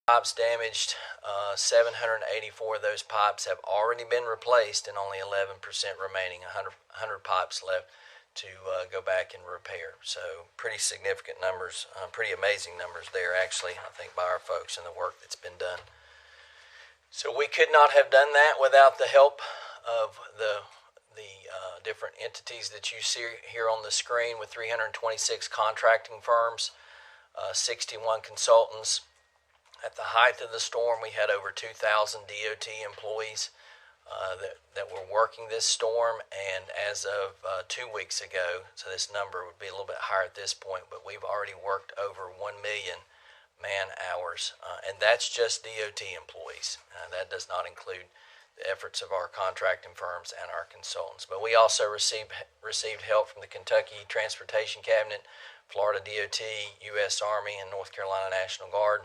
Pipes damaged. 784 of those pipes have already been replaced, and only 11% remaining. 100 pipes left to go back and repair. So pretty significant numbers, pretty amazing numbers there, actually, I think, by our folks and the work that's been done. So we could not have done that without the help of the different entities that you see here on the screen, with 326 contracting firms, 61 consultants. At the height of the storm, we had over 2,000 DOT employees that were working this storm, and as of 2 weeks ago, so this number would be a little bit higher at this point, but we've already worked over 1 million man hours, and that's just DOT employees. That does not include the efforts of our contracting firms and our consultants. But we also received help from the Kentucky Transportation Cabinet, Florida DOT, U.S. Army, and North Carolina National Guard.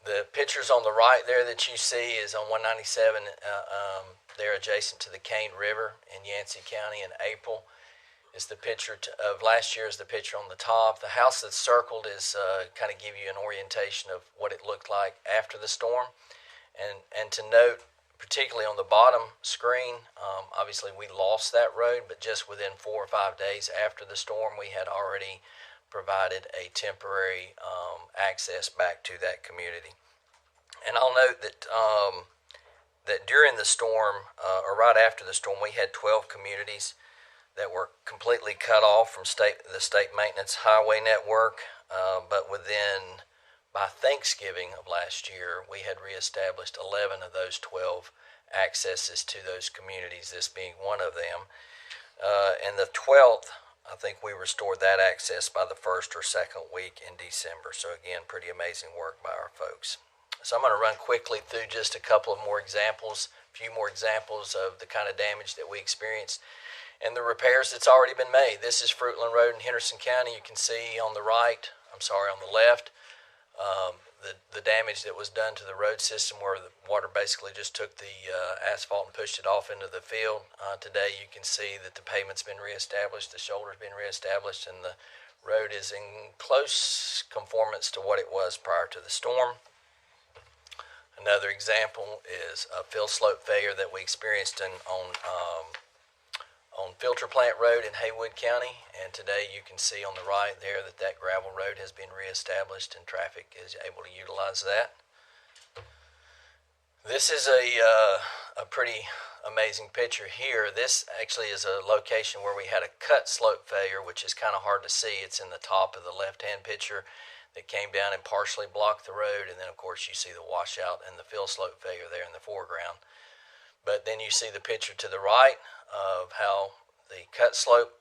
The pictures on the right there that you see is on 197. They're adjacent to the Cane River in Yancey County in April. Is the picture of last year is the picture on the top. The house that's circled is kind of give you an orientation of what it looked like after the storm. And to note, particularly on the bottom screen, obviously we lost that road, but just within 4 or 5 days after the storm, we had already provided a temporary access back to that community. And I'll note that that during the storm, or right after the storm, we had 12 communities that were completely cut off from the state maintenance highway network, but by Thanksgiving of last year, we had reestablished 11 of those 12 accesses to those communities, this being one of them. And the 12th, I think we restored that access by the first or second week in December. So again, pretty amazing work by our folks. So I'm going to run quickly through just a couple of more examples, a few more examples of the kind of damage that we experienced and the repairs that's already been made. This is Fruitland Road in Henderson County. You can see on the on the left, the damage that was done to the road system, where the water basically just took the asphalt and pushed it off into the field. Today you can see that the pavement's been reestablished, the shoulder's been reestablished, and the road is in close conformance to what it was prior to the storm. Another example is a fill slope failure that we experienced on Filter Plant Road in Haywood County, and today you can see on the right there that gravel road has been reestablished and traffic is able to utilize that. This is a pretty amazing picture here. This actually is a location where we had a cut slope failure, which is kind of hard to see. It's in the top of the left-hand picture that came down and partially blocked the road, and then of course you see the washout and the fill slope failure there in the foreground. But then you see the picture to the right of how the cut slope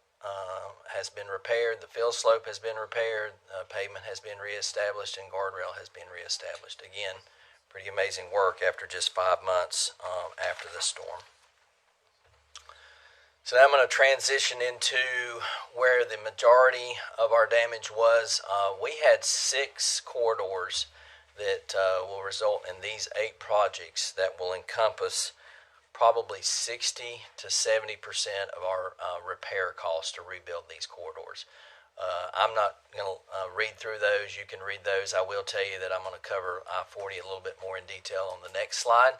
has been repaired, the fill slope has been repaired, pavement has been reestablished, and guardrail has been reestablished. Again, pretty amazing work after just 5 months after the storm. So now I'm going to transition into where the majority of our damage was. We had 6 corridors that will result in these 8 projects that will encompass probably 60 to 70% of our repair costs to rebuild these corridors. I'm not going to read through those. You can read those. I will tell you that I'm going to cover I-40 a little bit more in detail on the next slide.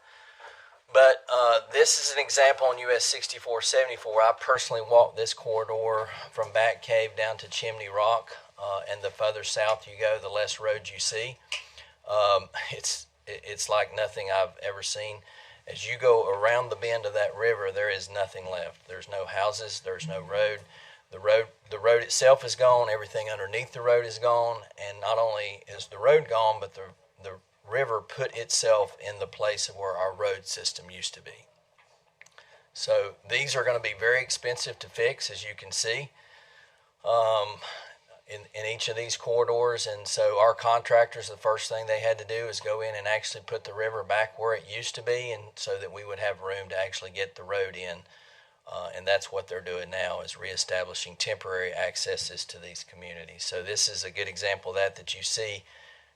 But this is an example on US 6474. I personally walked this corridor from Bat Cave down to Chimney Rock, and the further south you go, the less roads you see. It's like nothing I've ever seen. As you go around the bend of that river, there is nothing left. There's no houses. There's no road. The road itself is gone. Everything underneath the road is gone. And not only is the road gone, but the river put itself in the place of where our road system used to be. So these are going to be very expensive to fix, as you can see, in each of these corridors. And so our contractors, the first thing they had to do is go in and actually put the river back where it used to be, and so that we would have room to actually get the road in. And that's what they're doing now, is reestablishing temporary accesses to these communities. So this is a good example of that you see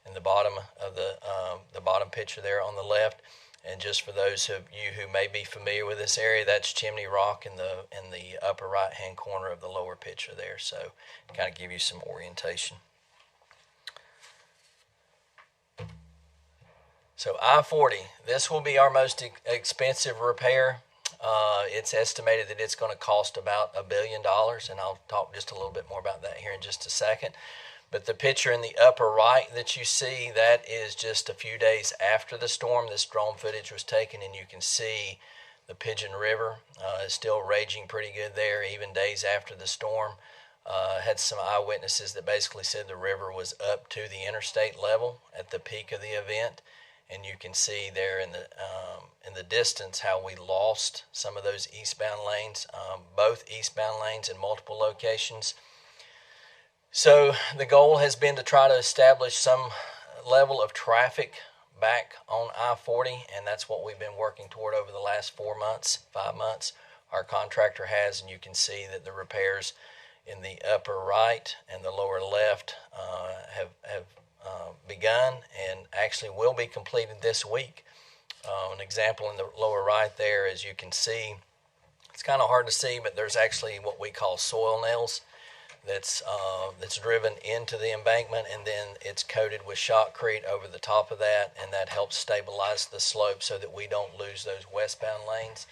in the bottom of the bottom picture there on the left. And just for those of you who may be familiar with this area, that's Chimney Rock in the upper right-hand corner of the lower picture there. So kind of give you some orientation. So I-40, this will be our most expensive repair. It's estimated that it's going to cost about $1 billion, and I'll talk just a little bit more about that here in just a second. But the picture in the upper right that you see, that is just a few days after the storm. This drone footage was taken, and you can see the Pigeon River is still raging pretty good there, even days after the storm. Had some eyewitnesses that basically said the river was up to the interstate level at the peak of the event. And you can see there in the distance how we lost some of those eastbound lanes, both eastbound lanes in multiple locations. So the goal has been to try to establish some level of traffic back on I-40, and that's what we've been working toward over the last 4 months, 5 months. Our contractor has, and you can see that the repairs in the upper right and the lower left have begun and actually will be completed this week. An example in the lower right there, as you can see, it's kind of hard to see, but there's actually what we call soil nails that's driven into the embankment, and then it's coated with shotcrete over the top of that, and that helps stabilize the slope so that we don't lose those westbound lanes.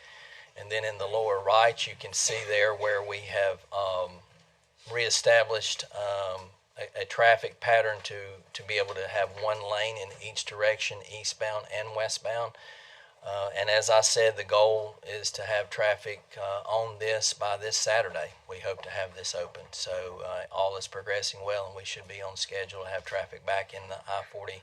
And then in the lower right, you can see there where we have reestablished a traffic pattern to be able to have one lane in each direction, eastbound and westbound. And as I said, the goal is to have traffic on this by this Saturday. We hope to have this open. So all is progressing well, and we should be on schedule to have traffic back in the I-40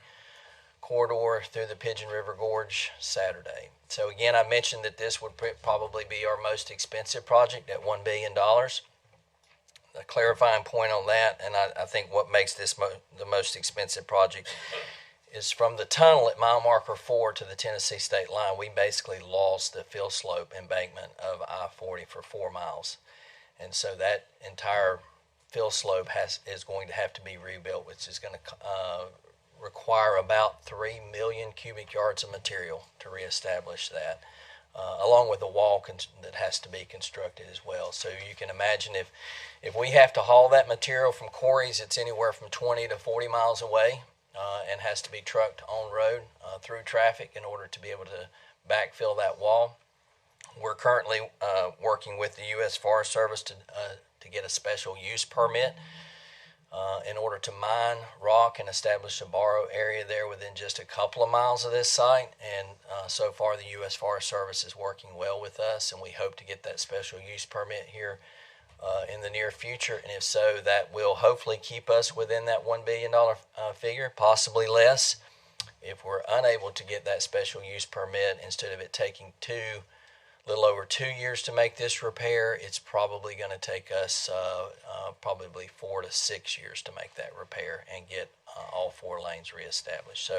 corridor through the Pigeon River Gorge Saturday. So again, I mentioned that this would probably be our most expensive project at $1 billion. A clarifying point on that, and I think what makes this the most expensive project is from the tunnel at mile marker 4 to the Tennessee state line, we basically lost the fill slope embankment of I-40 for 4 miles. And so that entire fill slope is going to have to be rebuilt, which is going to require about 3 million cubic yards of material to reestablish that. Along with a wall that has to be constructed as well. So you can imagine if we have to haul that material from quarries, it's anywhere from 20 to 40 miles away and has to be trucked on road through traffic in order to be able to backfill that wall. We're currently working with the U.S. Forest Service to get a special use permit in order to mine rock and establish a borrow area there within just a couple of miles of this site. And so far the U.S. Forest Service is working well with us, and we hope to get that special use permit here in the near future. And if so, that will hopefully keep us within that $1 billion figure, possibly less. If we're unable to get that special use permit, instead of it taking little over 2 years to make this repair, it's probably going to take us probably 4 to 6 years to make that repair and get all 4 lanes reestablished.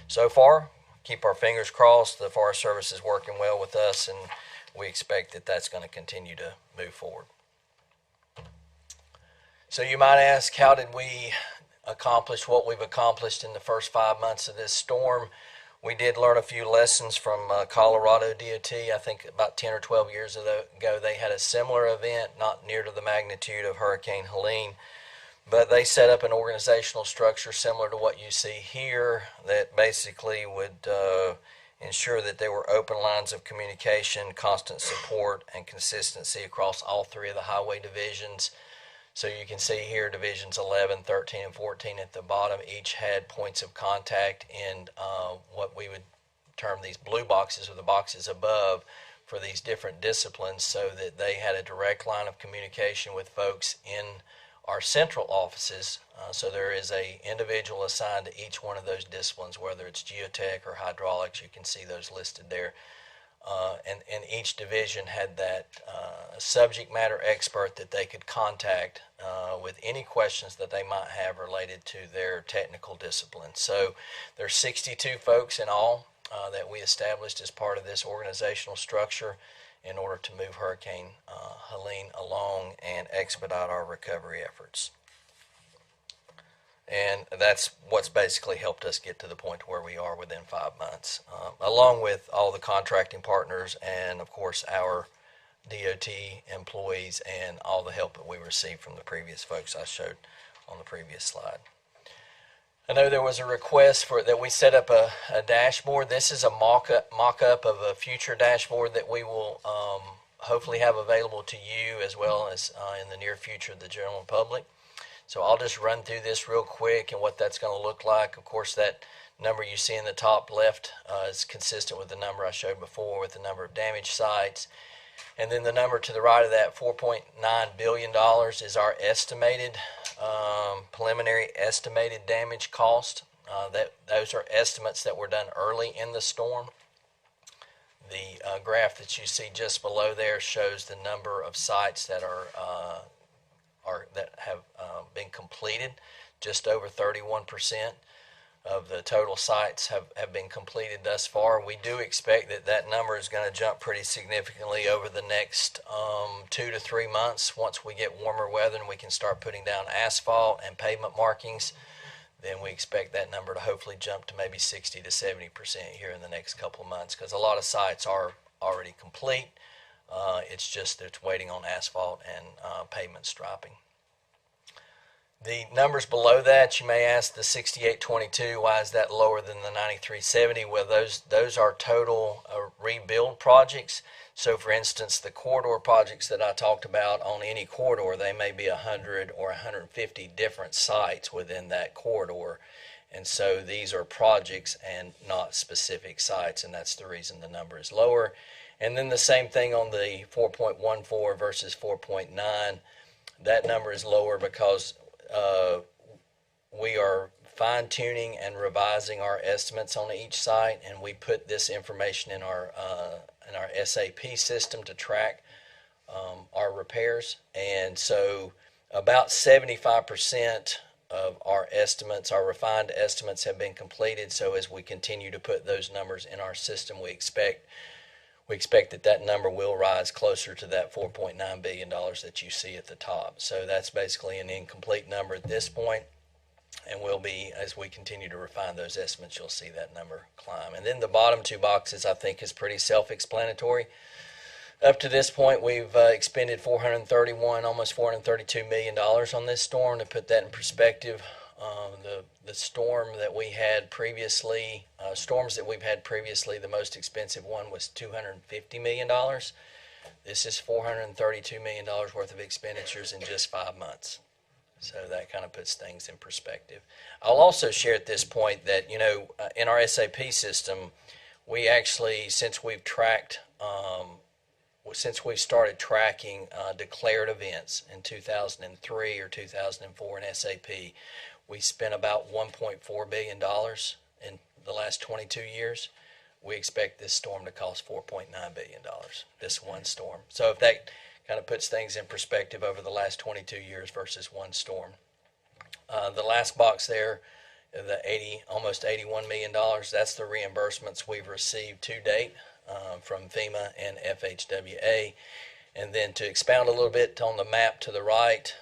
So far, keep our fingers crossed. The Forest Service is working well with us, and we expect that that's going to continue to move forward. So you might ask, how did we accomplish what we've accomplished in the first 5 months of this storm? We did learn a few lessons from Colorado DOT. I think about 10 or 12 years ago, they had a similar event, not near to the magnitude of Hurricane Helene, but they set up an organizational structure similar to what you see here that basically would ensure that there were open lines of communication, constant support, and consistency across all 3 of the highway divisions. So you can see here divisions 11, 13, and 14 at the bottom each had points of contact in what we would term these blue boxes, or the boxes above, for these different disciplines, so that they had a direct line of communication with folks in our central offices. So there is a individual assigned to each one of those disciplines, whether it's geotech or hydraulics. You can see those listed there. And each division had that subject matter expert that they could contact with any questions that they might have related to their technical discipline. So there's 62 folks in all that we established as part of this organizational structure in order to move Hurricane Helene along and expedite our recovery efforts. And that's what's basically helped us get to the point where we are within 5 months, along with all the contracting partners and, of course, our DOT employees and all the help that we received from the previous folks I showed on the previous slide. I know there was a request for that we set up a dashboard. This is a mock-up of a future dashboard that we will hopefully have available to you as well as in the near future the general public. So I'll just run through this real quick and what that's going to look like. Of course, that number you see in the top left is consistent with the number I showed before with the number of damaged sites. And then the number to the right of that, $4.9 billion, is our estimated, preliminary estimated damage cost. Those are estimates that were done early in the storm. The graph that you see just below there shows the number of sites that have been completed. Just over 31% of the total sites have been completed thus far. We do expect that number is going to jump pretty significantly over the next 2 to 3 months. Once we get warmer weather and we can start putting down asphalt and pavement markings, then we expect that number to hopefully jump to maybe 60 to 70% here in the next couple of months, because a lot of sites are already complete. It's just that it's waiting on asphalt and pavement striping. The numbers below that, you may ask, the 6822, why is that lower than the 9370? Well, those are total rebuild projects. So for instance, the corridor projects that I talked about, on any corridor, they may be 100 or 150 different sites within that corridor. And so these are projects and not specific sites, and that's the reason the number is lower. And then the same thing on the 4.14 versus 4.9. That number is lower because we are fine-tuning and revising our estimates on each site, and we put this information in our SAP system to track our repairs. And so about 75% of our estimates, our refined estimates, have been completed. So as we continue to put those numbers in our system, we expect that number will rise closer to that $4.9 billion that you see at the top. So that's basically an incomplete number at this point, and will be, as we continue to refine those estimates, you'll see that number climb. And then the bottom two boxes, I think, is pretty self-explanatory. Up to this point, we've expended almost $432 million on this storm. To put that in perspective, the storm that we had previously, storms that we've had previously, the most expensive one was $250 million. This is $432 million worth of expenditures in just 5 months. So that kind of puts things in perspective. I'll also share at this point that, in our SAP system, we actually, since we've started tracking declared events in 2003 or 2004 in SAP, we spent about $1.4 billion in the last 22 years. We expect this storm to cost $4.9 billion, this one storm. So if that kind of puts things in perspective over the last 22 years versus one storm. The last box there, the almost $81 million, that's the reimbursements we've received to date from FEMA and FHWA. And then to expound a little bit on the map to the right,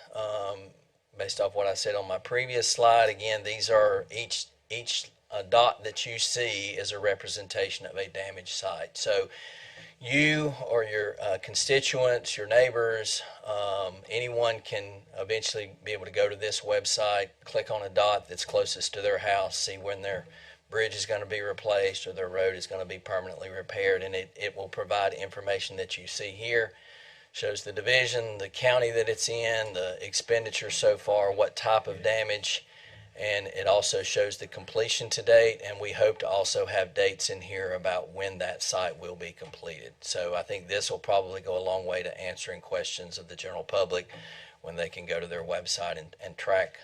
based off what I said on my previous slide, again, these are each dot that you see is a representation of a damaged site. So you or your constituents, your neighbors, anyone can eventually be able to go to this website, click on a dot that's closest to their house, see when their bridge is going to be replaced or their road is going to be permanently repaired, and it will provide information that you see here. Shows the division, the county that it's in, the expenditure so far, what type of damage, and it also shows the completion to date, and we hope to also have dates in here about when that site will be completed. So I think this will probably go a long way to answering questions of the general public when they can go to their website and track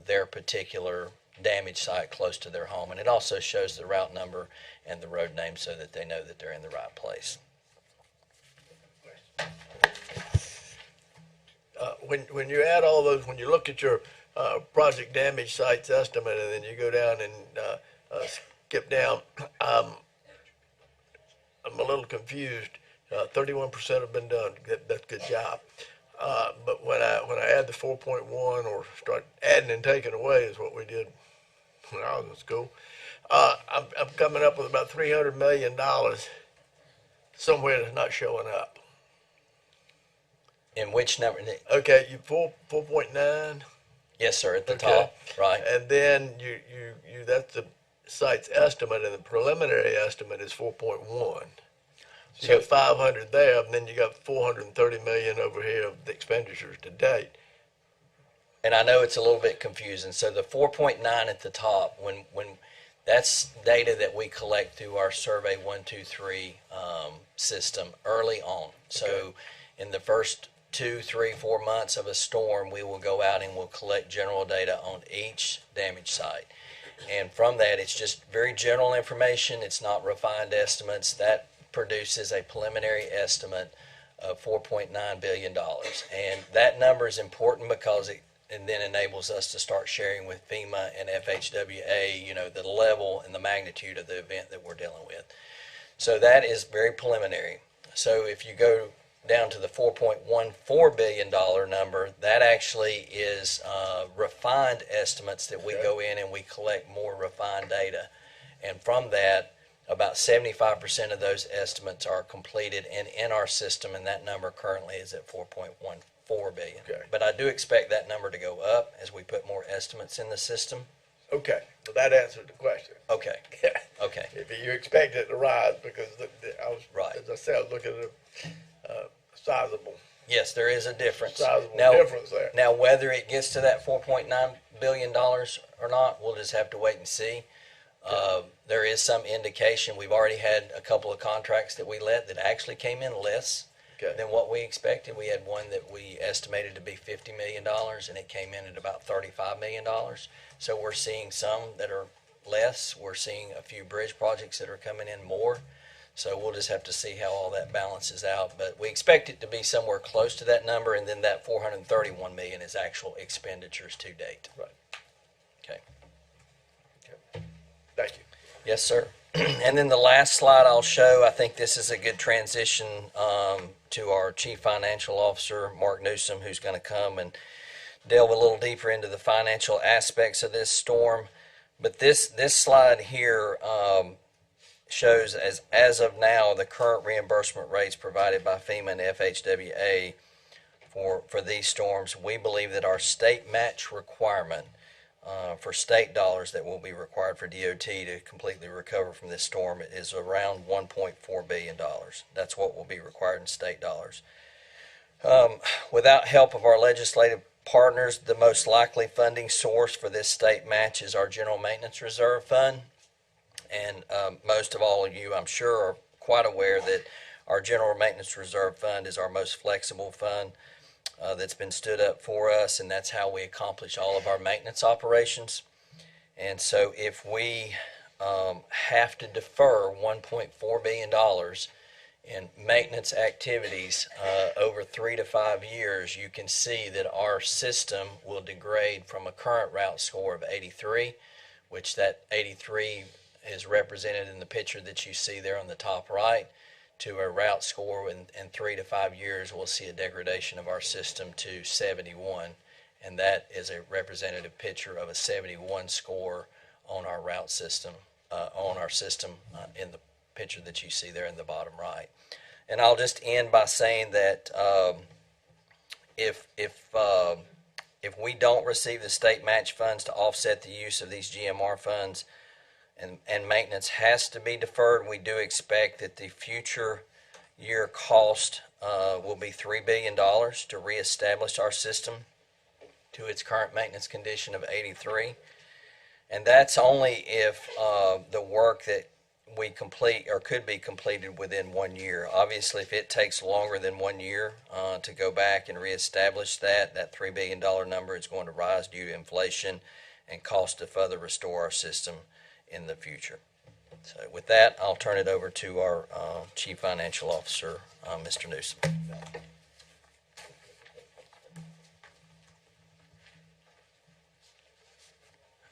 their particular damage site close to their home. And it also shows the route number and the road name so that they know that they're in the right place. When you add all those, when you look at your project damage sites estimate, and then you go down and skip down, I'm a little confused. 31% have been done. That's a good job. But when I add the 4.1 or start adding and taking away is what we did when I was in school, I'm coming up with about $300 million somewhere that's not showing up. In which number? Okay, you 4.9. Yes, sir, at the Okay. top, right. And then that's the site's estimate, and the preliminary estimate is 4.1. So you got 500 there, and then you got 430 million over here of the expenditures to date. And I know it's a little bit confusing. So the 4.9 at the top, when that's data that we collect through our Survey 123 system early on. So in the first 2, 3, 4 months of a storm, we will go out and we'll collect general data on each damage site. And from that, it's just very general information. It's not refined estimates. That produces a preliminary estimate of $4.9 billion. And that number is important because it and then enables us to start sharing with FEMA and FHWA, you know, the level and the magnitude of the event that we're dealing with. So that is very preliminary. So if you go down to the $4.14 billion number, that actually is refined estimates that we go in and we collect more refined data. And from that, about 75% of those estimates are completed and in our system, and that number currently is at 4.14 billion. Okay. But I do expect that number to go up as we put more estimates in the system. Okay, well, that answered the question. Okay. Okay. If you expect it to rise, because I was, Right. as I said, I was looking at a sizable Yes, there is a difference. difference there. Now, whether it gets to that $4.9 billion or not, we'll just have to wait and see. There is some indication. We've already had a couple of contracts that we let that actually came in less than what we expected. We had one that we estimated to be $50 million, and it came in at about $35 million. So we're seeing some that are less. We're seeing a few bridge projects that are coming in more. So we'll just have to see how all that balances out. But we expect it to be somewhere close to that number, and then that 431 million is actual expenditures to date. Right. Okay. Thank you. Yes, sir. And then the last slide I'll show, I think this is a good transition to our Chief Financial Officer, Mark Newsom, who's going to come and delve a little deeper into the financial aspects of this storm. But this slide here shows as of now the current reimbursement rates provided by FEMA and FHWA for these storms. We believe that our state match requirement for state dollars that will be required for DOT to completely recover from this storm is around $1.4 billion. That's what will be required in state dollars. Without help of our legislative partners, the most likely funding source for this state match is our General Maintenance Reserve Fund. And most of all of you, I'm sure, are quite aware that our General Maintenance Reserve Fund is our most flexible fund that's been stood up for us, and that's how we accomplish all of our maintenance operations. And so if we have to defer $1.4 billion in maintenance activities over 3 to 5 years, you can see that our system will degrade from a current route score of 83, which that 83 is represented in the picture that you see there on the top right, to a route score in 3 to 5 years. We'll see a degradation of our system to 71, and that is a representative picture of a 71 score on our route system, in the picture that you see there in the bottom right. And I'll just end by saying that if we don't receive the state match funds to offset the use of these GMR funds, and maintenance has to be deferred, we do expect that the future year cost will be $3 billion to reestablish our system to its current maintenance condition of 83. And that's only if the work that we complete or could be completed within 1 year. Obviously, if it takes longer than 1 year to go back and reestablish that $3 billion number is going to rise due to inflation and cost to further restore our system in the future. So with that, I'll turn it over to our Chief Financial Officer, Mr. Newsom.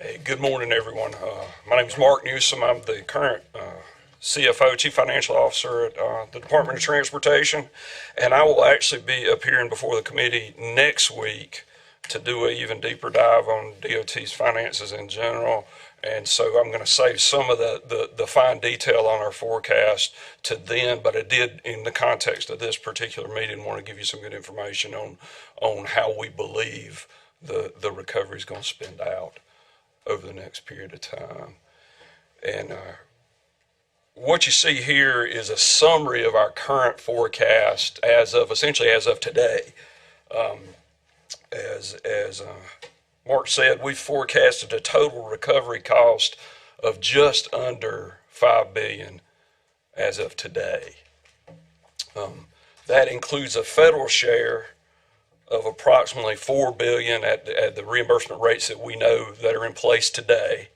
Hey, good morning, everyone. My name is Mark Newsom. I'm the current CFO, Chief Financial Officer at the Department of Transportation, and I will actually be appearing before the committee next week to do an even deeper dive on DOT's finances in general. And so I'm going to save some of the fine detail on our forecast to then, but I did, in the context of this particular meeting, want to give you some good information on how we believe the recovery is going to spend out over the next period of time. And what you see here is a summary of our current forecast essentially as of today. As Mark said, we forecasted a total recovery cost of just under $5 billion as of today. That includes a federal share of approximately $4 billion at the reimbursement rates that we know that are in place today.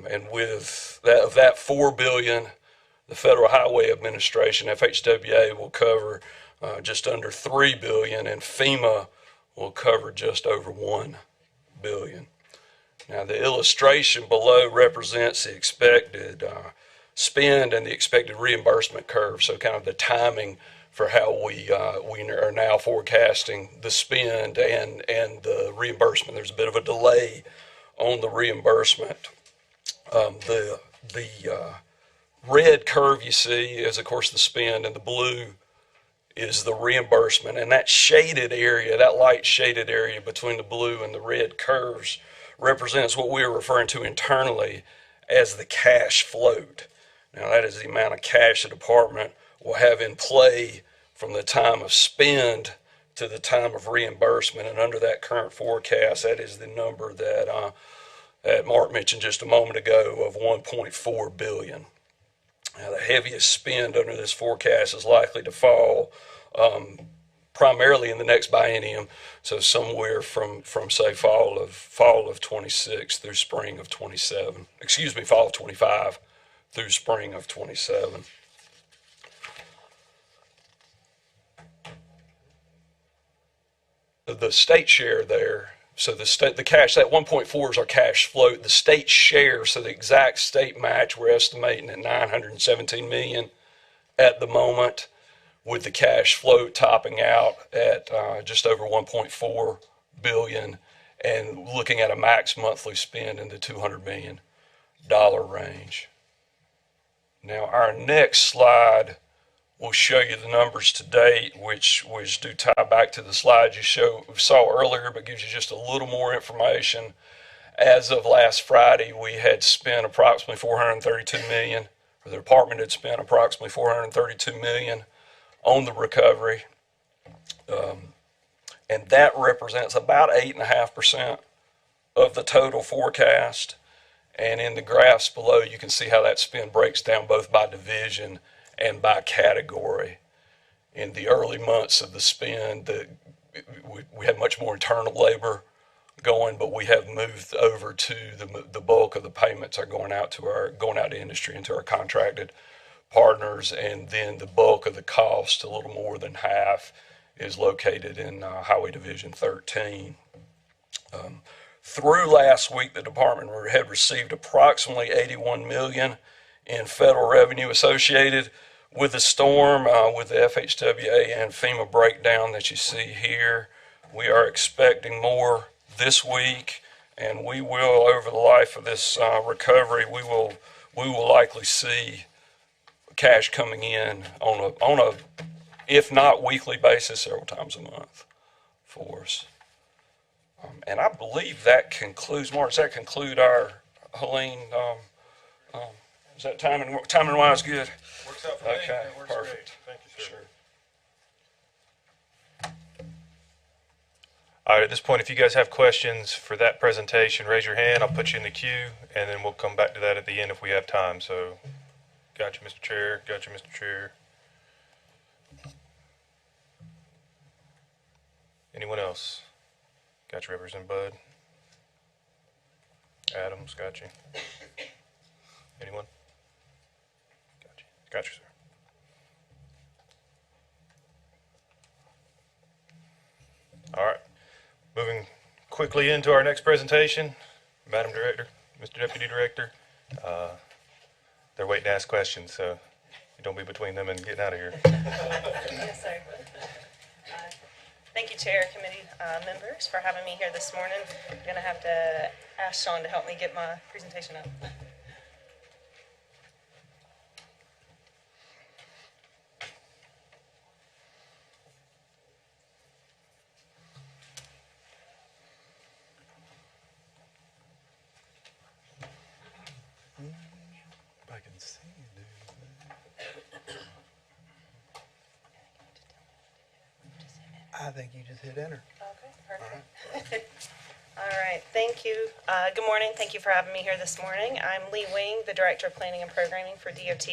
And with that $4 billion, the Federal Highway Administration, FHWA, will cover just under $3 billion, and FEMA will cover just over $1 billion. Now, the illustration below represents the expected spend and the expected reimbursement curve, so kind of the timing for how we are now forecasting the spend and the reimbursement. There's a bit of a delay on the reimbursement. The red curve you see is, of course, the spend, and the blue is the reimbursement. And that shaded area, that light shaded area between the blue and the red curves, represents what we are referring to internally as the cash float. Now, that is the amount of cash the department will have in play from the time of spend to the time of reimbursement. And under that current forecast, that is the number that Mark mentioned just a moment ago of $1.4 billion. Now, the heaviest spend under this forecast is likely to fall primarily in the next biennium, so somewhere from say fall of 26 through spring of 27. Excuse me, fall of 25 through spring of 27. The state share there, so the cash, that 1.4 is our cash float. The state share, so the exact state match, we're estimating at $917 million at the moment, with the cash float topping out at just over $1.4 billion, and looking at a max monthly spend in the $200 million range. Now, our next slide will show you the numbers to date, which do tie back to the slides you saw earlier, but gives you just a little more information. As of last Friday, we had spent approximately $432 million, or the department had spent approximately $432 million on the recovery. And that represents about 8.5% of the total forecast. And in the graphs below, you can see how that spend breaks down both by division and by category. In the early months of the spend, we had much more internal labor going, but we have moved over to the bulk of the payments are going out to industry and to our contracted partners, and then the bulk of the cost, a little more than half, is located in Highway Division 13. Through last week, the department had received approximately $81 million in federal revenue associated with the storm, with the FHWA and FEMA breakdown that you see here. We are expecting more this week, and we will, over the life of this recovery, we will likely see cash coming in on a if not weekly basis, several times a month for us. And I believe that concludes, Mark, does that conclude our, Helene, is that timing wise good? Works out for me. Okay, That works perfect. great. Thank you, sir. Sure. All right, at this point, if you guys have questions for that presentation, raise your hand. I'll put you in the queue, and then we'll come back to that at the end if we have time. So, got you, Mr. Chair. Got you, Mr. Chair. Anyone else? Got you, Representative Bud. Adams, got you. Anyone? Got you. Got you, sir. All right. Moving quickly into our next presentation, Madam Director, Mr. Deputy Director. They're waiting to ask questions, so you don't be between them and getting out of here. Yes, sir. Thank you, Chair, committee members, for having me here this morning. I'm going to have to ask Sean to help me get my presentation up. I can see you. I think you just hit enter. Okay, perfect. All right, thank you. Good morning. Thank you for having me here this morning. I'm Lee Wing, the Director of Planning and Programming for DOT.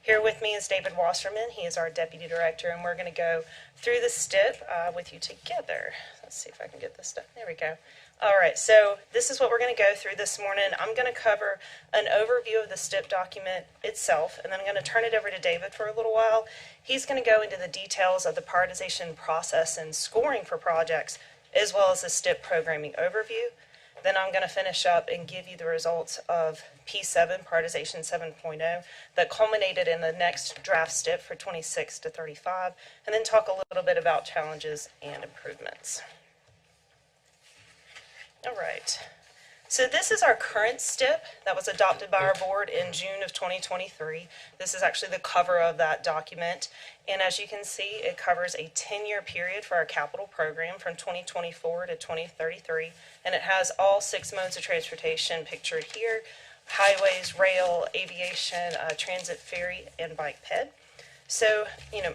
Here with me is David Wasserman. He is our Deputy Director, and we're going to go through the STIP with you together. Let's see if I can get this done. There we go. All right, so this is what we're going to go through this morning. I'm going to cover an overview of the STIP document itself, and then I'm going to turn it over to David for a little while. He's going to go into the details of the prioritization process and scoring for projects, as well as the STIP programming overview. Then I'm going to finish up and give you the results of P7, Prioritization 7.0, that culminated in the next draft STIP for 26 to 35, and then talk a little bit about challenges and improvements. All right. So this is our current STIP that was adopted by our board in June of 2023. This is actually the cover of that document. And as you can see, it covers a 10-year period for our capital program from 2024 to 2033. And it has all 6 modes of transportation pictured here: highways, rail, aviation, transit, ferry, and bike ped. So,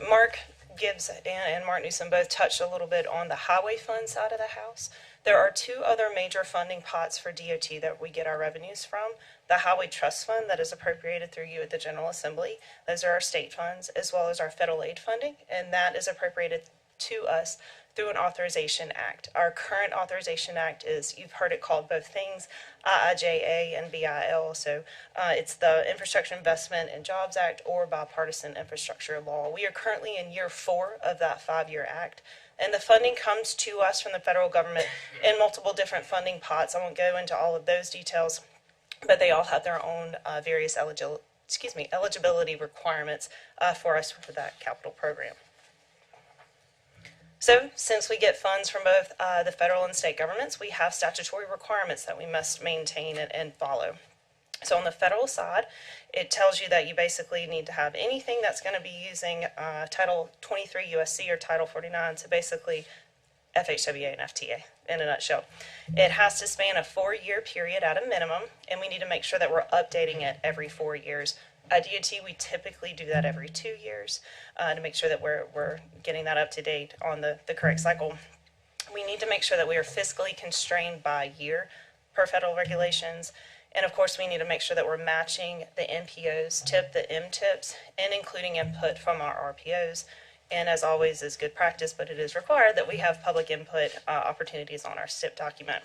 Mark Gibbs and Mark Newsom both touched a little bit on the highway fund side of the house. There are 2 other major funding pots for DOT that we get our revenues from: the Highway Trust Fund that is appropriated through you at the General Assembly. Those are our state funds, as well as our federal aid funding, and that is appropriated to us through an authorization act. Our current authorization act is, you've heard it called both things, IIJA and BIL. So it's the Infrastructure Investment and Jobs Act, or Bipartisan Infrastructure Law. We are currently in year 4 of that 5-year act. And the funding comes to us from the federal government in multiple different funding pots. I won't go into all of those details, but they all have their own various eligibility requirements for us for that capital program. So since we get funds from both the federal and state governments, we have statutory requirements that we must maintain and follow. So on the federal side, it tells you that you basically need to have anything that's going to be using Title 23 USC or Title 49, so basically FHWA and FTA in a nutshell. It has to span a 4-year period at a minimum, and we need to make sure that we're updating it every 4 years. At DOT, we typically do that every 2 years to make sure that we're getting that up to date on the correct cycle. We need to make sure that we are fiscally constrained by year per federal regulations. And of course, we need to make sure that we're matching the NPOs, TIP, the MTIPs, and including input from our RPOs. And as always is good practice, but it is required that we have public input opportunities on our STIP document.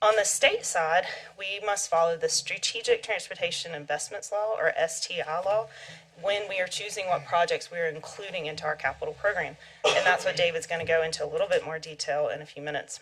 On the state side, we must follow the Strategic Transportation Investments Law, or STI law, when we are choosing what projects we are including into our capital program. And that's what David's going to go into a little bit more detail in a few minutes.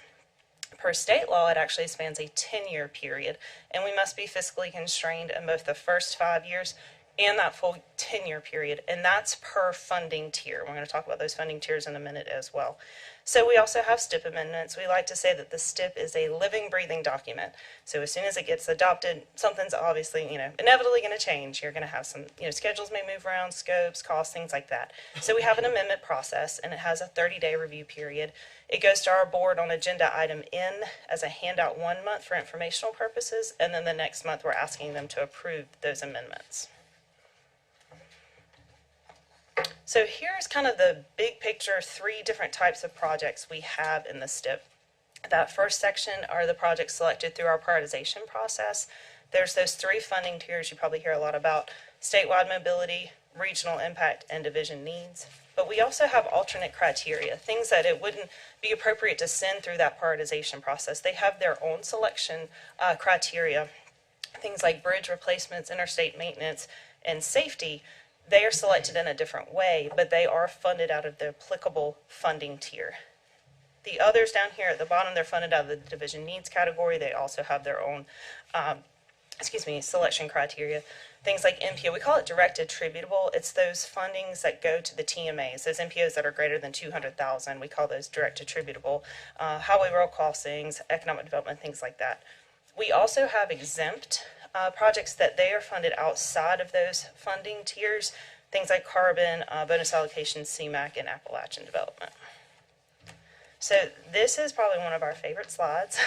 Per state law, it actually spans a 10-year period, and we must be fiscally constrained in both the first 5 years and that full 10-year period, and that's per funding tier. We're going to talk about those funding tiers in a minute as well. So we also have STIP amendments. We like to say that the STIP is a living, breathing document. So as soon as it gets adopted, something's obviously, inevitably going to change. You're going to have some, schedules may move around, scopes, costs, things like that. So we have an amendment process, and it has a 30-day review period. It goes to our board on agenda item N as a handout 1 month for informational purposes, and then the next month we're asking them to approve those amendments. So here's kind of the big picture, 3 different types of projects we have in the STIP. That first section are the projects selected through our prioritization process. There's those 3 funding tiers you probably hear a lot about: statewide mobility, regional impact, and division needs. But we also have alternate criteria, things that it wouldn't be appropriate to send through that prioritization process. They have their own selection criteria. Things like bridge replacements, interstate maintenance, and safety. They are selected in a different way, but they are funded out of the applicable funding tier. The others down here at the bottom, they're funded out of the division needs category. They also have their own, selection criteria. Things like MPO, we call it direct attributable. It's those fundings that go to the TMAs, those MPOs that are greater than 200,000. We call those direct attributable. Highway road crossings, economic development, things like that. We also have exempt projects that they are funded outside of those funding tiers, things like carbon, bonus allocation, CMAQ, and Appalachian development. So this is probably one of our favorite slides.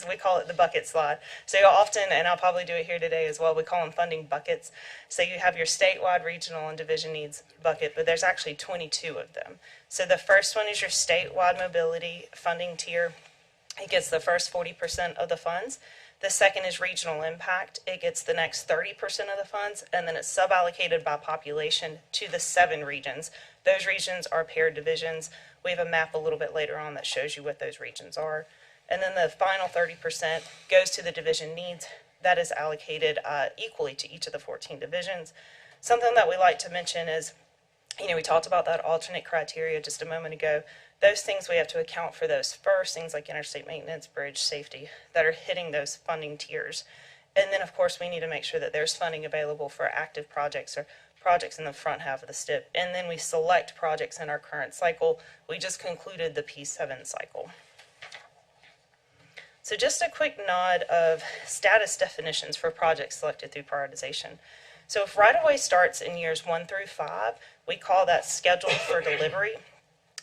We call it the bucket slide. So you'll often, and I'll probably do it here today as well, we call them funding buckets. So you have your statewide, regional, and division needs bucket, but there's actually 22 of them. So the first one is your statewide mobility funding tier. It gets the first 40% of the funds. The second is regional impact. It gets the next 30% of the funds, and then it's sub-allocated by population to the 7 regions. Those regions are paired divisions. We have a map a little bit later on that shows you what those regions are. And then the final 30% goes to the division needs. That is allocated equally to each of the 14 divisions. Something that we like to mention is, we talked about that alternate criteria just a moment ago. Those things we have to account for those first, things like interstate maintenance, bridge safety, that are hitting those funding tiers. And then, of course, we need to make sure that there's funding available for active projects or projects in the front half of the STIP. And then we select projects in our current cycle. We just concluded the P7 cycle. So just a quick nod of status definitions for projects selected through prioritization. So if right-of-way starts in years 1 through 5, we call that scheduled for delivery,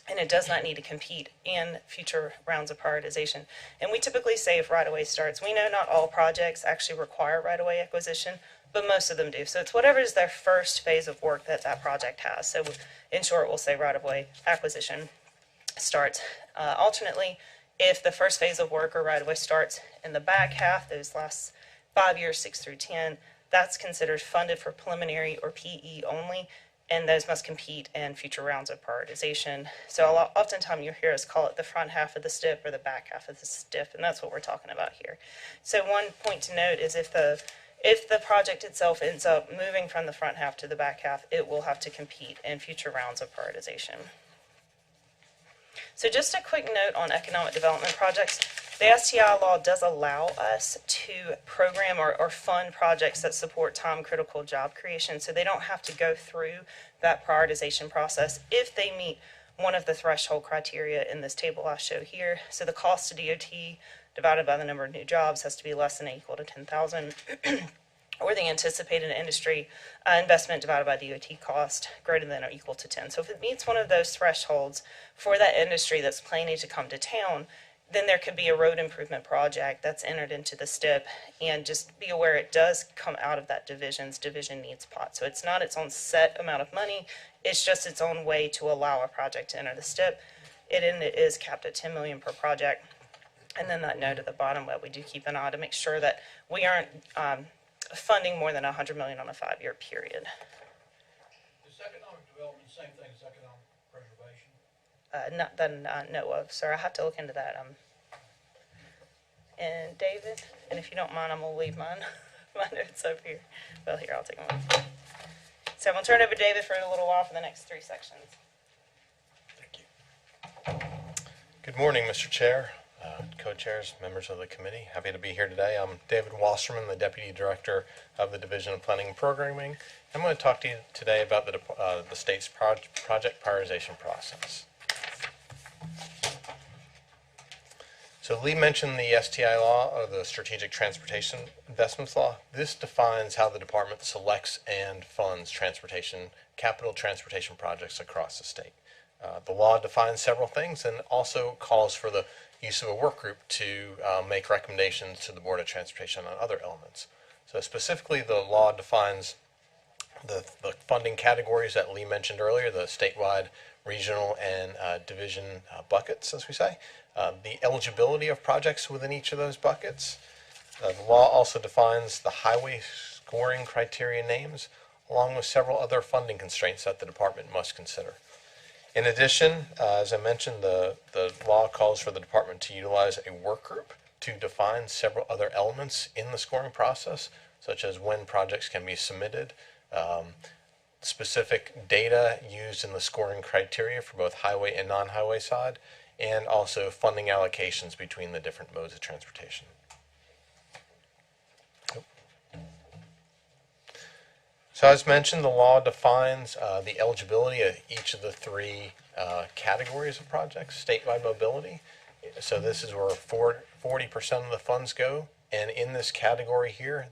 and it does not need to compete in future rounds of prioritization. And we typically say if right-of-way starts, we know not all projects actually require right-of-way acquisition, but most of them do. So it's whatever is their first phase of work that that project has. So in short, we'll say right-of-way acquisition starts. Alternately, if the first phase of work or right-of-way starts in the back half, those last 5 years, 6 through 10, that's considered funded for preliminary or PE only, and those must compete in future rounds of prioritization. So oftentimes you'll hear us call it the front half of the STIP or the back half of the STIP, and that's what we're talking about here. So one point to note is if the project itself ends up moving from the front half to the back half, it will have to compete in future rounds of prioritization. So just a quick note on economic development projects. The STI law does allow us to program or fund projects that support time-critical job creation, so they don't have to go through that prioritization process if they meet one of the threshold criteria in this table I show here. So the cost to DOT divided by the number of new jobs has to be less than or equal to 10,000. Or the anticipated industry investment divided by DOT cost greater than or equal to 10. So if it meets one of those thresholds for that industry that's planning to come to town, then there could be a road improvement project that's entered into the STIP, and just be aware it does come out of that division needs pot. So it's not its own set amount of money, it's just its own way to allow a project to enter the STIP. It is capped at $10 million per project. And then that note at the bottom, but we do keep an eye to make sure that we aren't funding more than $100 million on a 5-year period. Is economic development the same thing as economic preservation? Not that I know of, sir. I have to look into that. And David, and if you don't mind, I'm gonna leave my notes over here. Well, here, I'll take one. So I'm gonna turn it over to David for a little while for the next 3 sections. Thank you. Good morning, Mr. Chair, co-chairs, members of the committee. Happy to be here today. I'm David Wasserman, the Deputy Director of the Division of Planning and Programming. I'm going to talk to you today about the state's project prioritization process. So Lee mentioned the STI law, or the Strategic Transportation Investments Law. This defines how the department selects and funds capital transportation projects across the state. The law defines several things and also calls for the use of a work group to make recommendations to the Board of Transportation on other elements. So specifically, the law defines the funding categories that Lee mentioned earlier, the statewide, regional, and division buckets, as we say. The eligibility of projects within each of those buckets. The law also defines the highway scoring criteria names, along with several other funding constraints that the department must consider. In addition, as I mentioned, the law calls for the department to utilize a work group to define several other elements in the scoring process, such as when projects can be submitted, specific data used in the scoring criteria for both highway and non-highway side, and also funding allocations between the different modes of transportation. So as mentioned, the law defines the eligibility of each of the 3 categories of projects. Statewide mobility, so this is where 40% of the funds go, and in this category here,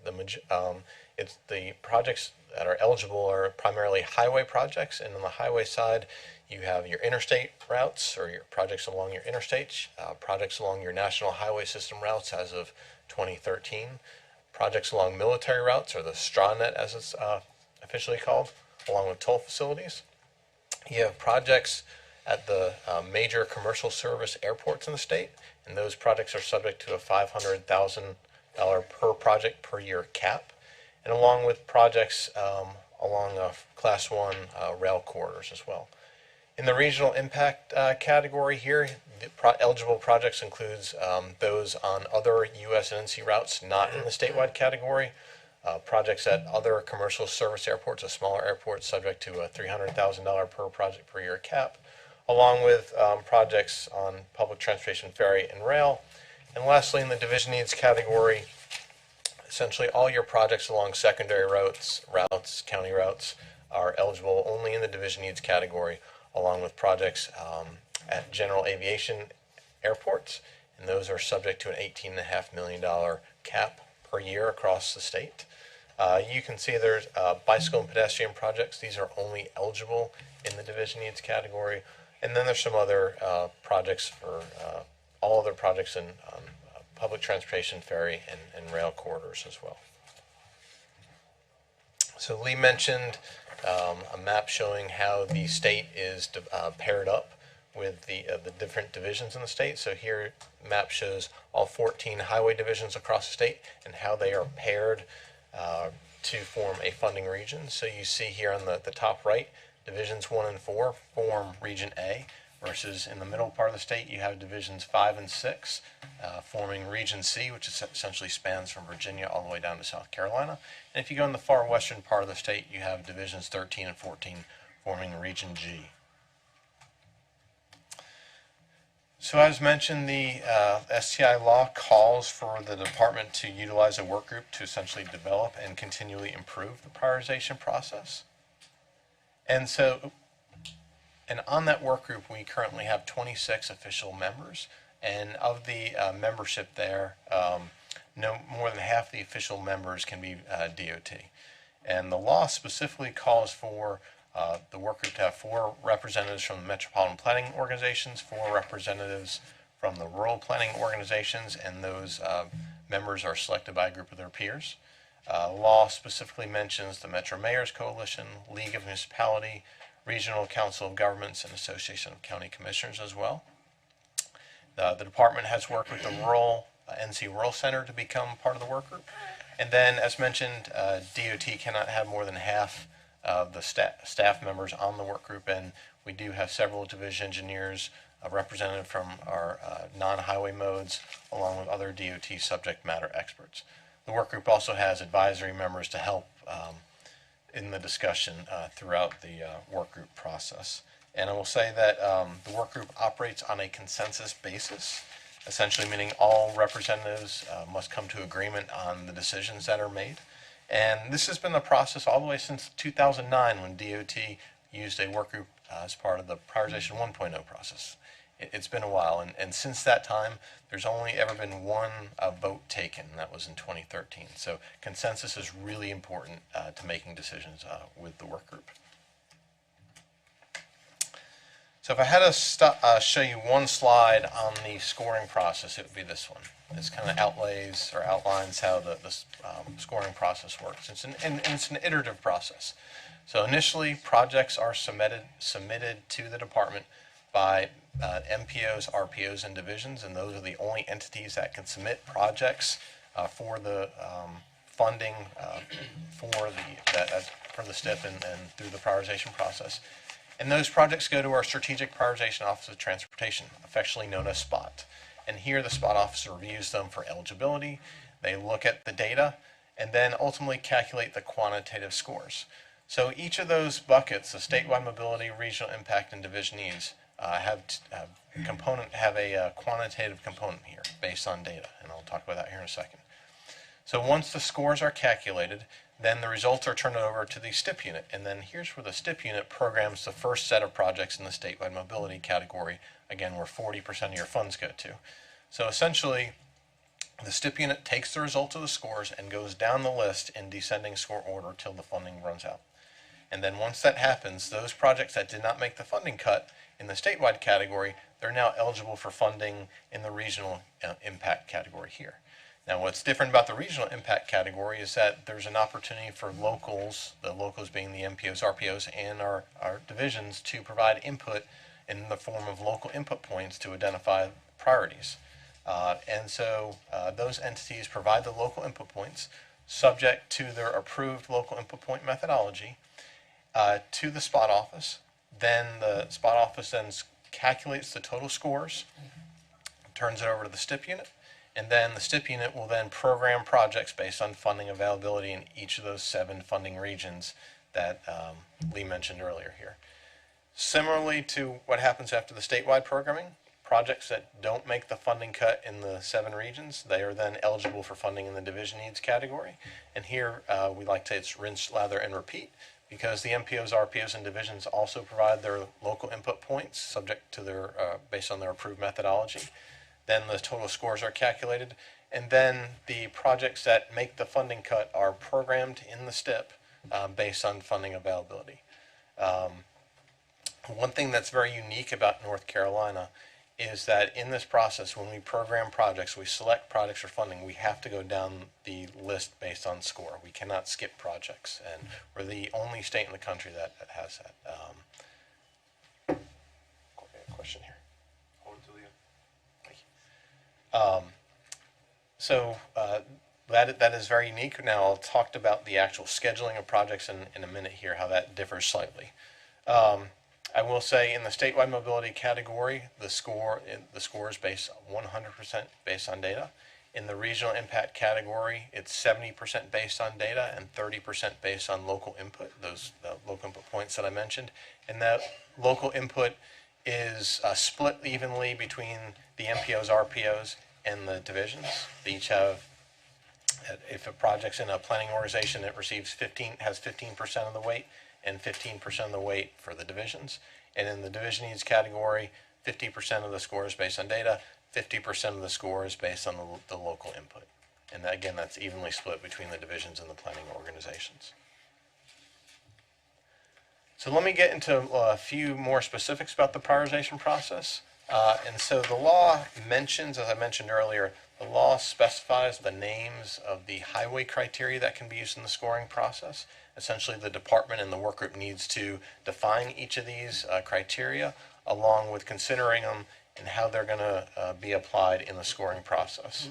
It's the projects that are eligible are primarily highway projects, and on the highway side, you have your interstate routes or your projects along your interstates, projects along your national highway system routes as of 2013, projects along military routes, or the STRANET as it's officially called, along with toll facilities. You have projects at the major commercial service airports in the state, and those projects are subject to a $500,000 per project per year cap, and along with projects along Class 1 rail corridors as well. In the regional impact category here, the eligible projects includes those on other U.S. and NC routes not in the statewide category, projects at other commercial service airports, a smaller airport subject to a $300,000 per project per year cap, along with projects on public transportation, ferry, and rail. And lastly, in the division needs category, essentially all your projects along secondary routes, county routes, are eligible only in the division needs category, along with projects at general aviation airports, and those are subject to an $18.5 million cap per year across the state. You can see there's bicycle and pedestrian projects. These are only eligible in the division needs category. And then there's some other projects for all other projects in public transportation, ferry, and rail corridors as well. So Lee mentioned a map showing how the state is paired up with the different divisions in the state. So here, map shows all 14 highway divisions across the state and how they are paired to form a funding region. So you see here on the top right, divisions 1 and 4 form Region A, versus in the middle part of the state, you have divisions 5 and 6 forming Region C, which essentially spans from Virginia all the way down to South Carolina. And if you go in the far western part of the state, you have divisions 13 and 14 forming Region G. So as mentioned, the STI law calls for the department to utilize a work group to essentially develop and continually improve the prioritization process. And on that work group, we currently have 26 official members, and of the membership there, no more than half the official members can be DOT. And the law specifically calls for the work group to have 4 representatives from the metropolitan planning organizations, 4 representatives from the rural planning organizations, and those members are selected by a group of their peers. Law specifically mentions the Metro Mayors Coalition, League of Municipality, Regional Council of Governments, and Association of County Commissioners as well. The department has worked with the NC Rural Center to become part of the work group. And then, as mentioned, DOT cannot have more than half of the staff members on the work group, and we do have several division engineers represented from our non-highway modes, along with other DOT subject matter experts. The work group also has advisory members to help in the discussion throughout the work group process. And I will say that the work group operates on a consensus basis, essentially meaning all representatives must come to agreement on the decisions that are made. And this has been the process all the way since 2009, when DOT used a work group as part of the Prioritization 1.0 process. It's been a while, and since that time, there's only ever been one vote taken, and that was in 2013. So consensus is really important to making decisions with the work group. So if I had to show you one slide on the scoring process, it would be this one. This kind of outlines how the scoring process works. It's an iterative process. So initially, projects are submitted to the department by MPOs, RPOs, and divisions, and those are the only entities that can submit projects for the funding for the STIP and through the prioritization process. And those projects go to our Strategic Prioritization Office of Transportation, affectionately known as SPOT. And here the SPOT officer reviews them for eligibility. They look at the data and then ultimately calculate the quantitative scores. So each of those buckets, the statewide mobility, regional impact, and division needs, have a quantitative component here based on data, and I'll talk about that here in a second. So once the scores are calculated, then the results are turned over to the STIP unit, and then here's where the STIP unit programs the first set of projects in the statewide mobility category, again, where 40% of your funds go to. So essentially, The STIP unit takes the result of the scores and goes down the list in descending score order till the funding runs out. And then once that happens, those projects that did not make the funding cut in the statewide category, they're now eligible for funding in the regional impact category here. Now, what's different about the regional impact category is that there's an opportunity for locals, the locals being the MPOs, RPOs, and our divisions, to provide input in the form of local input points to identify priorities. And so those entities provide the local input points subject to their approved local input point methodology to the spot office. Then the spot office then calculates the total scores, turns it over to the STIP unit, and then the STIP unit will then program projects based on funding availability in each of those 7 funding regions that Lee mentioned earlier here. Similarly to what happens after the statewide programming, projects that don't make the funding cut in the 7 regions, they are then eligible for funding in the division needs category. And here we like to say it's rinse, lather, and repeat, because the MPOs, RPOs, and divisions also provide their local input points subject to their based on their approved methodology. Then the total scores are calculated, and then the projects that make the funding cut are programmed in the STIP based on funding availability. One thing that's very unique about North Carolina is that in this process, when we program projects, we select projects for funding, we have to go down the list based on score. We cannot skip projects, and we're the only state in the country that has that. Question here. Hold it till the end. Thank you. So that is very unique. Now I'll talk about the actual scheduling of projects in a minute here, how that differs slightly. I will say in the statewide mobility category, the score is based 100% based on data. In the regional impact category, it's 70% based on data and 30% based on local input, those local input points that I mentioned. And that local input is split evenly between the MPOs, RPOs, and the divisions. They each have, if a project's in a planning organization, it has 15% of the weight, and 15% of the weight for the divisions. And in the division needs category, 50% of the score is based on data, 50% of the score is based on the local input. And again, that's evenly split between the divisions and the planning organizations. So let me get into a few more specifics about the prioritization process. And so the law mentions, as I mentioned earlier, the law specifies the names of the highway criteria that can be used in the scoring process. Essentially, the department and the work group needs to define each of these criteria along with considering them and how they're going to be applied in the scoring process.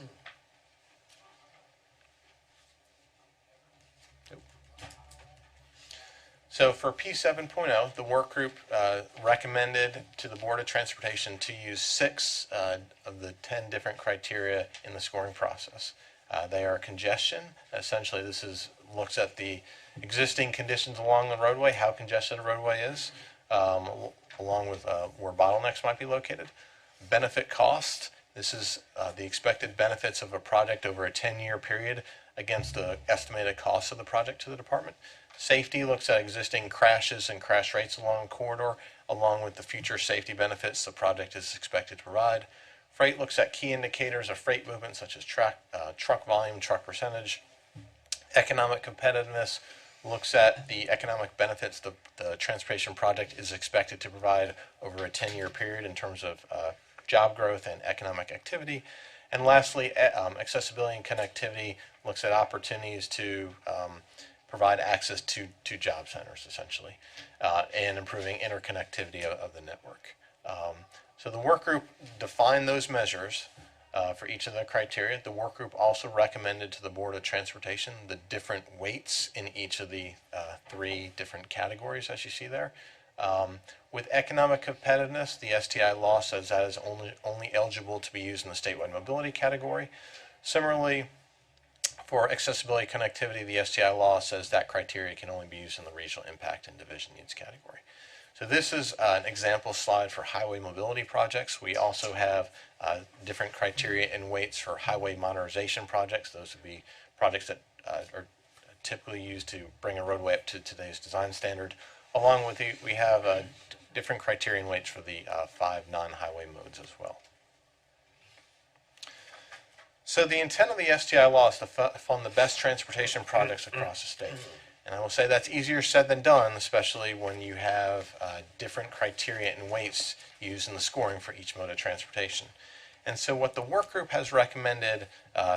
So for P7.0, the work group recommended to the Board of Transportation to use 6 of the 10 different criteria in the scoring process. They are congestion. Essentially, this looks at the existing conditions along the roadway, how congested a roadway is, along with where bottlenecks might be located. Benefit cost. This is the expected benefits of a project over a 10-year period against the estimated cost of the project to the department. Safety looks at existing crashes and crash rates along the corridor, along with the future safety benefits the project is expected to provide. Freight looks at key indicators of freight movement, such as truck volume, truck percentage. Economic competitiveness looks at the economic benefits the transportation project is expected to provide over a 10-year period in terms of job growth and economic activity. And lastly, accessibility and connectivity looks at opportunities to provide access to job centers, essentially, and improving interconnectivity of the network. So the work group defined those measures for each of the criteria. The work group also recommended to the Board of Transportation the different weights in each of the 3 different categories, as you see there. With economic competitiveness, the STI law says that is only eligible to be used in the statewide mobility category. Similarly, for accessibility connectivity, the STI law says that criteria can only be used in the regional impact and division needs category. So this is an example slide for highway mobility projects. We also have different criteria and weights for highway modernization projects. Those would be projects that are typically used to bring a roadway up to today's design standard. Along with we have different criteria and weights for the 5 non-highway modes as well. So the intent of the STI law is to fund the best transportation projects across the state. And I will say that's easier said than done, especially when you have different criteria and weights used in the scoring for each mode of transportation. And so what the work group has recommended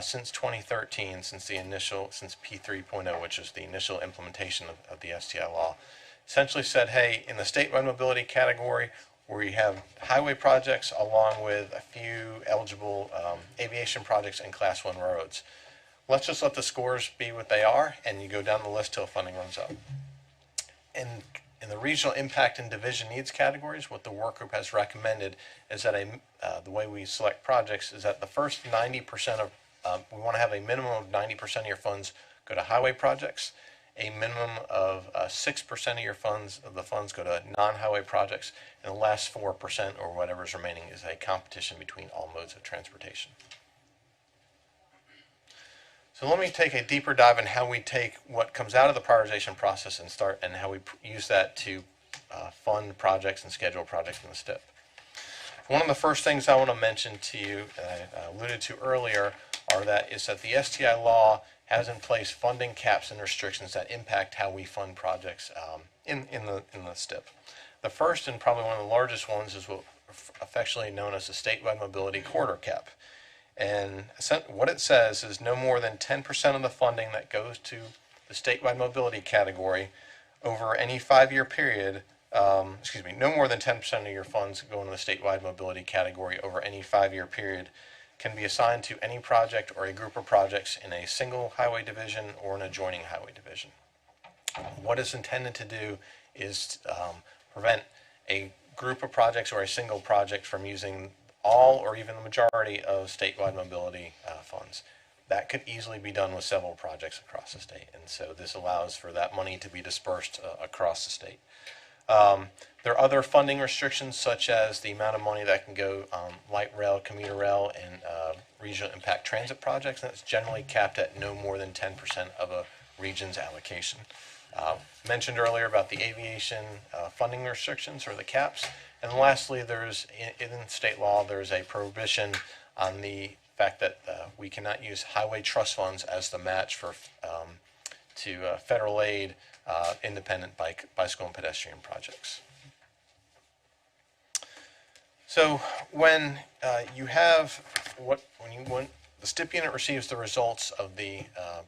since 2013, since P 3.0, which is the initial implementation of the STI law, essentially said, hey, in the statewide mobility category, where you have highway projects along with a few eligible aviation projects and Class 1 roads, let's just let the scores be what they are, and you go down the list till funding runs out. In the regional impact and division needs categories, what the work group has recommended is that the way we select projects is that the first 90% of, we want to have a minimum of 90% of your funds go to highway projects, a minimum of 6% of the funds go to non-highway projects, and the last 4% or whatever's remaining is a competition between all modes of transportation. So let me take a deeper dive in how we take what comes out of the prioritization process and how we use that to fund projects and schedule projects in the STIP. One of the first things I want to mention to you, that I alluded to earlier, is that the STI law has in place funding caps and restrictions that impact how we fund projects in the STIP. The first and probably one of the largest ones is what affectionately known as the statewide mobility corridor cap. And what it says is no more than 10% of the funding that goes to the statewide mobility category over any 5-year period, no more than 10% of your funds go into the statewide mobility category over any 5-year period can be assigned to any project or a group of projects in a single highway division or an adjoining highway division. What it's intended to do is prevent a group of projects or a single project from using all or even the majority of statewide mobility funds. That could easily be done with several projects across the state, and so this allows for that money to be dispersed across the state. There are other funding restrictions, such as the amount of money that can go light rail, commuter rail, and regional impact transit projects, and it's generally capped at no more than 10% of a region's allocation. Mentioned earlier about the aviation funding restrictions or the caps. And lastly, in state law, there's a prohibition on the fact that we cannot use highway trust funds as the match to federal aid independent bicycle and pedestrian projects. So when the STIP unit receives the results of the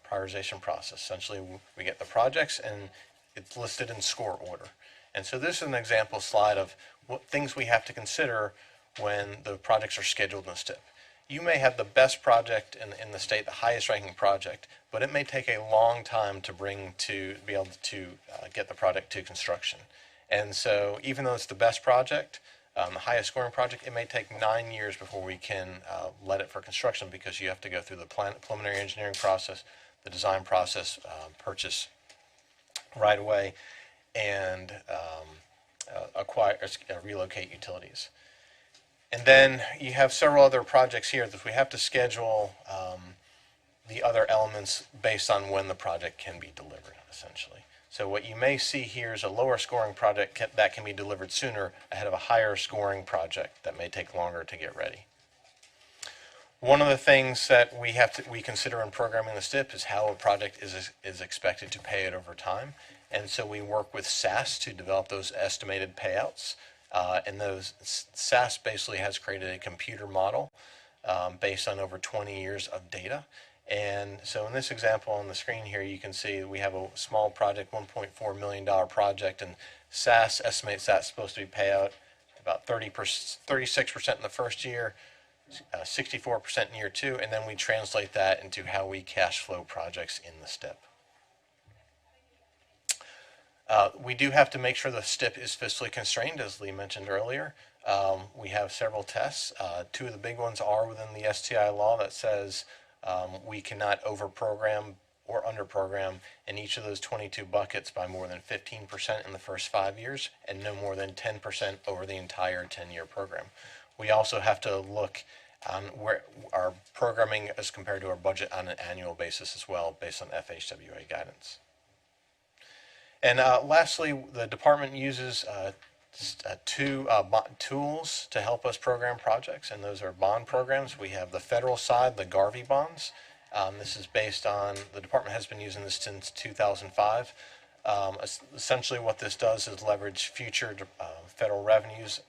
prioritization process, essentially we get the projects and it's listed in score order. And so this is an example slide of what things we have to consider when the projects are scheduled in the STIP. You may have the best project in the state, the highest ranking project, but it may take a long time to be able to get the project to construction. And so even though it's the best project, the highest scoring project, it may take 9 years before we can let it for construction, because you have to go through the preliminary engineering process, the design process, purchase right away, and relocate utilities. And then you have several other projects here that we have to schedule the other elements based on when the project can be delivered, essentially. So what you may see here is a lower scoring project that can be delivered sooner ahead of a higher scoring project that may take longer to get ready. One of the things that we consider in programming the STIP is how a project is expected to pay it over time. And so we work with SAS to develop those estimated payouts. And SAS basically has created a computer model based on over 20 years of data. And so in this example on the screen here, you can see we have a small project, $1.4 million project, and SAS estimates that's supposed to be payout about 36% in the first year, 64% in year 2, and then we translate that into how we cash flow projects in the STIP. We do have to make sure the STIP is fiscally constrained, as Lee mentioned earlier. We have several tests. 2 of the big ones are within the STI law that says we cannot overprogram or underprogram in each of those 22 buckets by more than 15% in the first 5 years and no more than 10% over the entire 10-year program. We also have to look on where our programming is compared to our budget on an annual basis as well, based on FHWA guidance. And lastly, the department uses two tools to help us program projects, and those are bond programs. We have the federal side, the Garvey bonds. This is based on, the department has been using this since 2005. Essentially what this does is leverage future federal revenues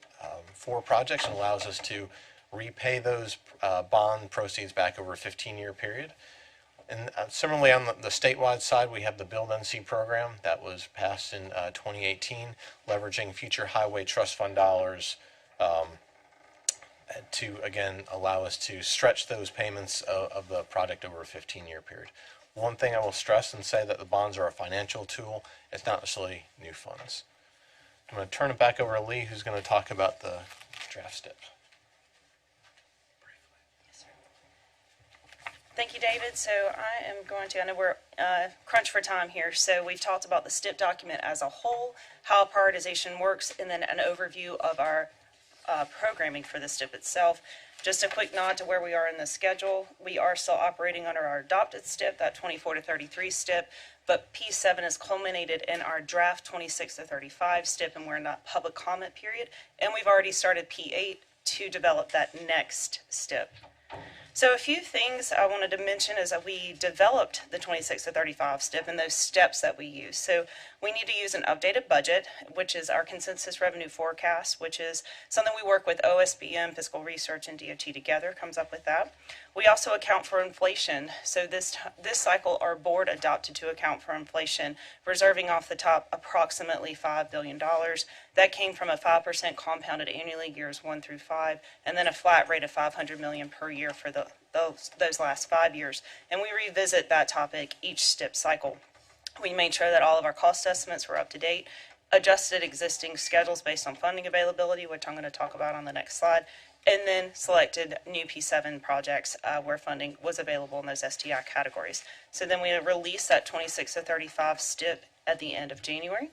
for projects and allows us to repay those bond proceeds back over a 15-year period. And similarly, on the statewide side, we have the Build NC program that was passed in 2018, leveraging future highway trust fund dollars to, again, allow us to stretch those payments of the project over a 15-year period. One thing I will stress and say that the bonds are a financial tool. It's not necessarily new funds. I'm going to turn it back over to Lee, who's going to talk about the draft STIP. Thank you, David. So I am going to, I know we're crunched for time here, so we've talked about the STIP document as a whole, how prioritization works, and then an overview of our programming for the STIP itself. Just a quick nod to where we are in the schedule. We are still operating under our adopted STIP, that 24 to 33 STIP, but P7 is culminated in our draft 26 to 35 STIP, and we're in that public comment period, and we've already started P8 to develop that next STIP. So a few things I wanted to mention is that we developed the 26 to 35 STIP and those steps that we use. So we need to use an updated budget, which is our consensus revenue forecast, which is something we work with OSBM, Fiscal Research, and DOT together, comes up with that. We also account for inflation. So this cycle, our board adopted to account for inflation, reserving off the top approximately $5 billion. That came from a 5% compounded annually years 1 through 5, and then a flat rate of $500 million per year for those last 5 years. And we revisit that topic each STIP cycle. We made sure that all of our cost estimates were up to date, adjusted existing schedules based on funding availability, which I'm going to talk about on the next slide, and then selected new P7 projects where funding was available in those STI categories. So then we released that 26 to 35 STIP at the end of January.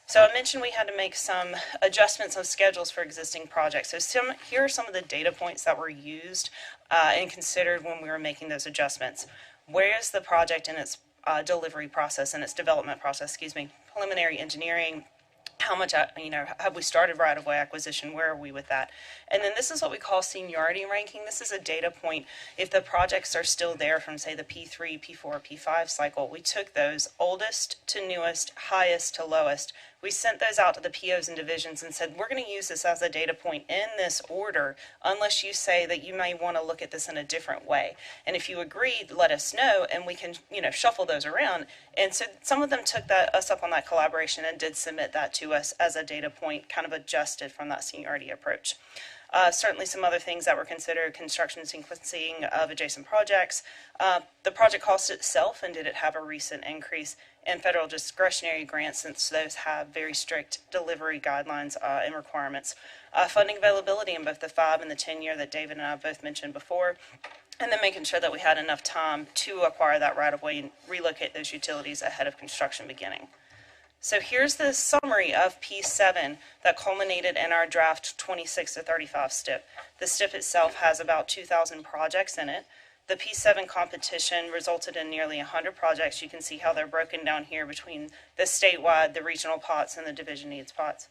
So I mentioned we had to make some adjustments on schedules for existing projects. So here are some of the data points that were used and considered when we were making those adjustments. Where is the project in its delivery process and its development process, preliminary engineering, how much, have we started right-of-way acquisition, where are we with that? And then this is what we call seniority ranking. This is a data point. If the projects are still there from, say, the P3, P4, P5 cycle, we took those oldest to newest, highest to lowest. We sent those out to the POs and divisions and said, we're going to use this as a data point in this order, unless you say that you may want to look at this in a different way. And if you agreed, let us know, and we can, shuffle those around. And so some of them took us up on that collaboration and did submit that to us as a data point, kind of adjusted from that seniority approach. Certainly some other things that were considered: construction sequencing of adjacent projects, the project cost itself, and did it have a recent increase, and federal discretionary grants, since those have very strict delivery guidelines and requirements. Funding availability in both the 5 and the 10 year that David and I both mentioned before, and then making sure that we had enough time to acquire that right of way and relocate those utilities ahead of construction beginning. So here's the summary of P7 that culminated in our draft 26 to 35 STIP. The STIP itself has about 2,000 projects in it. The P7 competition resulted in nearly 100 projects. You can see how they're broken down here between the statewide, the regional pots, and the division needs pots.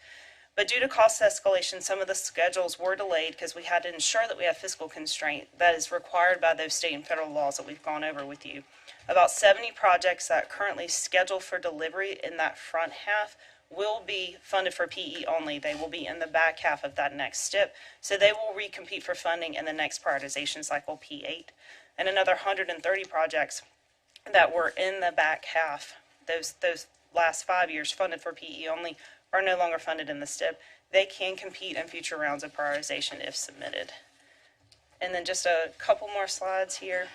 But due to cost escalation, some of the schedules were delayed because we had to ensure that we have fiscal constraint that is required by those state and federal laws that we've gone over with you. About 70 projects that are currently scheduled for delivery in that front half will be funded for PE only. They will be in the back half of that next STIP, so they will recompete for funding in the next prioritization cycle, P8. And another 130 projects that were in the back half, those last 5 years funded for PE only, are no longer funded in the STIP. They can compete in future rounds of prioritization if submitted. And then just a couple more slides here.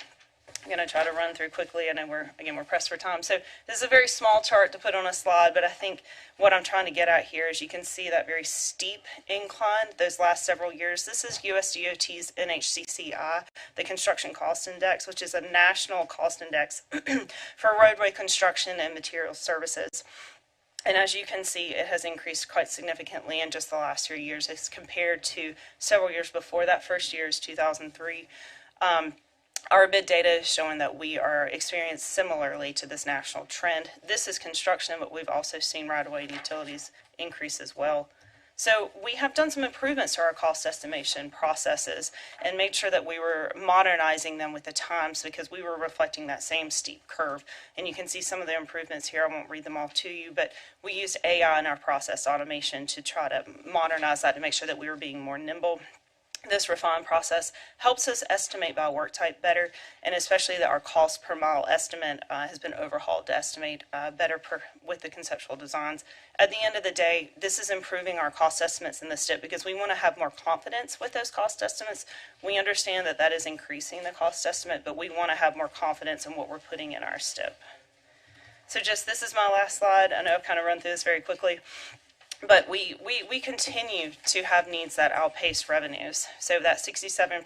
I'm going to try to run through quickly. I know we're pressed for time. So this is a very small chart to put on a slide, but I think what I'm trying to get at here is you can see that very steep incline those last several years. This is USDOT's NHCCI, the Construction Cost Index, which is a national cost index for roadway construction and material services. And as you can see, it has increased quite significantly in just the last 3 years as compared to several years before that. First year is 2003. Our bid data is showing that we are experienced similarly to this national trend. This is construction, but we've also seen right-of-way and utilities increase as well. So we have done some improvements to our cost estimation processes and made sure that we were modernizing them with the times because we were reflecting that same steep curve. And you can see some of the improvements here. I won't read them all to you, but we used AI in our process automation to try to modernize that to make sure that we were being more nimble. This refined process helps us estimate by work type better, and especially that our cost per mile estimate has been overhauled to estimate better with the conceptual designs. At the end of the day, this is improving our cost estimates in the STIP because we want to have more confidence with those cost estimates. We understand that that is increasing the cost estimate, but we want to have more confidence in what we're putting in our STIP. So this is my last slide. I know I've kind of run through this very quickly. But we continue to have needs that outpace revenues. So that 67%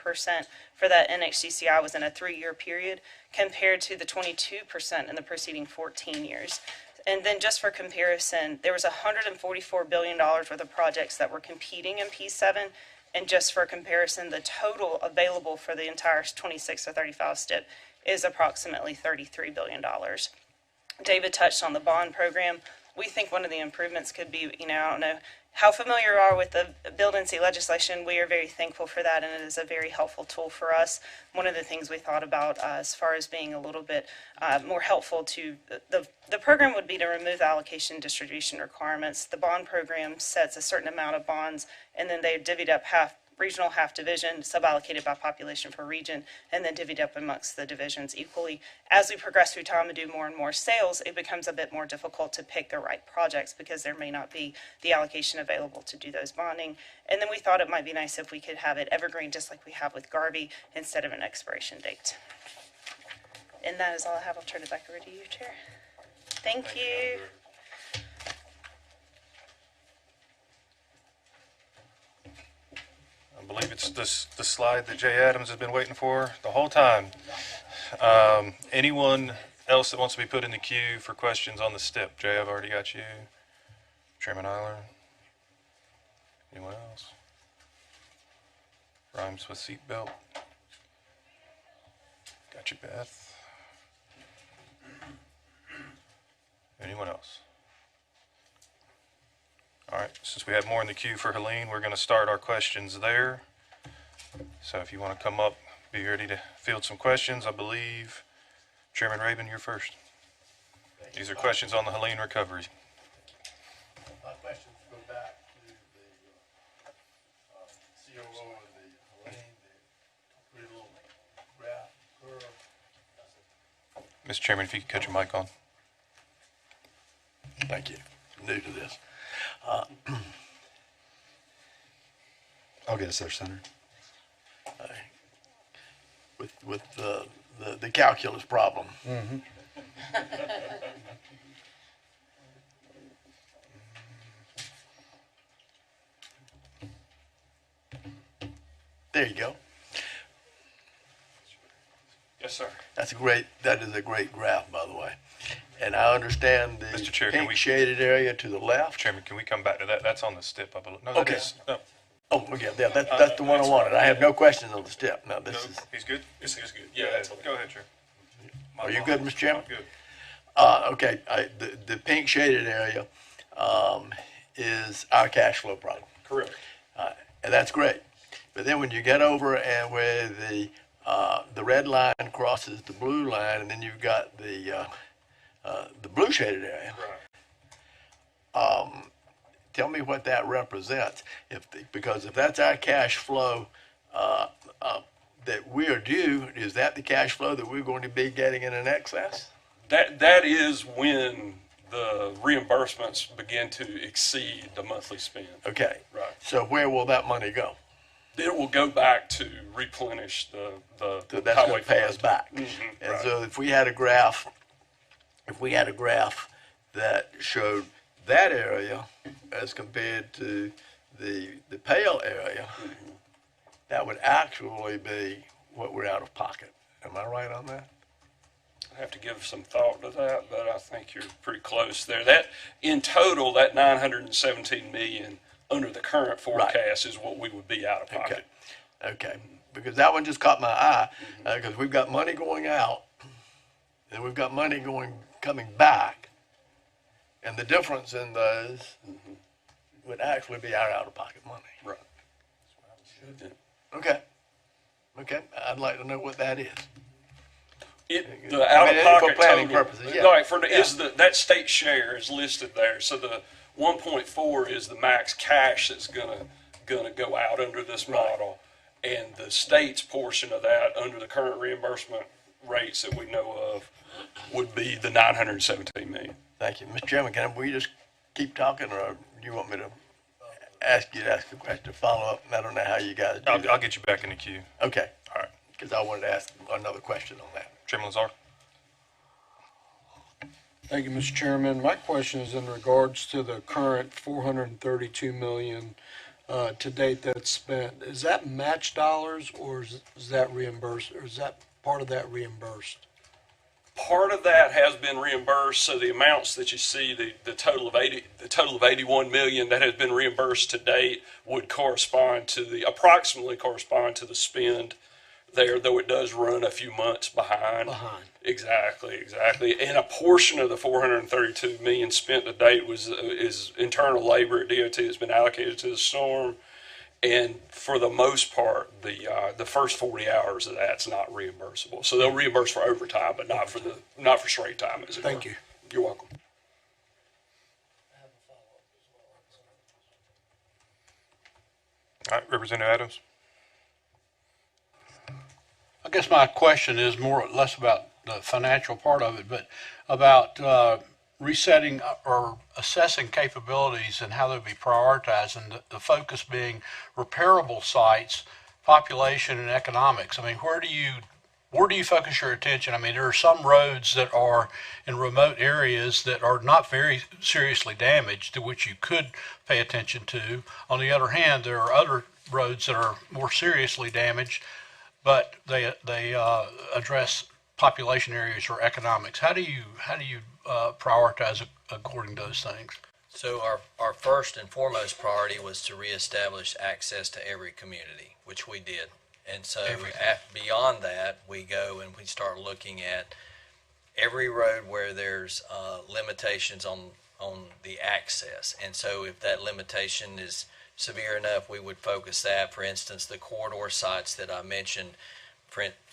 for that NHCCI was in a 3-year period compared to the 22% in the preceding 14 years. And then just for comparison, there was $144 billion worth of projects that were competing in P7. And just for comparison, the total available for the entire 26 or 35 STIP is approximately $33 billion. David touched on the bond program. We think one of the improvements could be, I don't know how familiar you are with the Build NC legislation. We are very thankful for that, and it is a very helpful tool for us. One of the things we thought about as far as being a little bit more helpful to the program would be to remove the allocation distribution requirements. The bond program sets a certain amount of bonds, and then they divvied up half regional, half division, suballocated by population per region, and then divvied up amongst the divisions equally. As we progress through time and do more and more sales, it becomes a bit more difficult to pick the right projects because there may not be the allocation available to do those bonding. And then we thought it might be nice if we could have it evergreen just like we have with Garvey instead of an expiration date. And that is all I have. I'll turn it back over to you, Chair. Thank you. I believe it's the slide that Jay Adams has been waiting for the whole time. Anyone else that wants to be put in the queue for questions on the STIP? Jay, I've already got you. Chairman Eiler. Anyone else? Rhymes with seatbelt. Got you, Beth. Anyone else? All right, since we have more in the queue for Helene, we're going to start our questions there. So if you want to come up, be ready to field some questions. I believe Chairman Rabin, you're first. These are questions on the Helene recovery. My questions go back to the COO and the Helene, the little graph curve. Mr. Chairman, if you could cut your mic on. Thank you. I'm new to this. I'll get us there, Senator. With the calculus problem. Mm-hmm. There you go. Yes, sir. That is a great graph, by the way. And I understand the Mr. Chair, pink shaded area to the left. Chairman, can we come back to that? That's on the STIP, I believe. No, Okay. that is, no. Oh, okay, yeah, that's the one I wanted. I have no questions on the STIP. Now, this is, He's good? He's good. Yeah, Go ahead, Chair. are you good, Mr. Chairman? Good. Okay, the pink shaded area, is our cash flow problem. Correct. And that's great. But then when you get over and where the red line crosses the blue line, and then you've got the blue shaded area. Right. Tell me what that represents. Because if that's our cash flow that we are due, is that the cash flow that we're going to be getting in an excess? That is when the reimbursements begin to exceed the monthly spend. Okay. Right. So where will that money go? It will go back to replenish the So that's highway going to pay fund. us back. Mhm, And right. so if we had a graph that showed that area as compared to the pale area, that would actually be what we're out of pocket. Am I right on that? I have to give some thought to that, but I think you're pretty close there. That in total, that 917 million under the current forecast is what we would be out of pocket. Okay, because that one just caught my eye, because we've got money going out, and we've got money coming back, and the difference in those would actually be our out-of-pocket money. Right. Okay. Okay, I'd like to know what that is. The I mean, out-of-pocket for planning total, purposes, yeah. like for the, Yeah. is that state share is listed there. So the 1.4 is the max cash that's gonna go out under this model, and the state's portion of that under the current reimbursement rates that we know of would be the 917 million. Thank you. Mr. Chairman, will you just keep talking, or you want me to ask you to ask a question to follow up? I don't know how you guys do that. I'll get you back in the queue. Okay, All right. because I wanted to ask another question on that. Chairman Lazar? Thank you, Mr. Chairman. My question is in regards to the current 432 million to date that's spent. Is that match dollars, or is that reimbursed, or is that part of that reimbursed? Part of that has been reimbursed, so the amounts that you see, the total of 81 million that has been reimbursed to date would approximately correspond to the spend there, though it does run a few months behind. Exactly. And a portion of the 432 million spent to date is internal labor at DOT that's been allocated to the storm. And for the most part, the first 40 hours of that's not reimbursable. So they'll reimburse for overtime, but not for straight time, as it were. Thank you. You're welcome. All right, Representative Adams? I guess my question is less about the financial part of it, but about resetting or assessing capabilities and how they'll be prioritized, and the focus being repairable sites, population, and economics. I mean, where do you focus your attention? I mean, there are some roads that are in remote areas that are not very seriously damaged, to which you could pay attention to. On the other hand, there are other roads that are more seriously damaged, but they address population areas or economics. How do you prioritize according to those things? So our first and foremost priority was to reestablish access to every community, which we did. And so beyond that, we go and we start looking at every road where there's limitations on the access. And so if that limitation is severe enough, we would focus that. For instance, the corridor sites that I mentioned,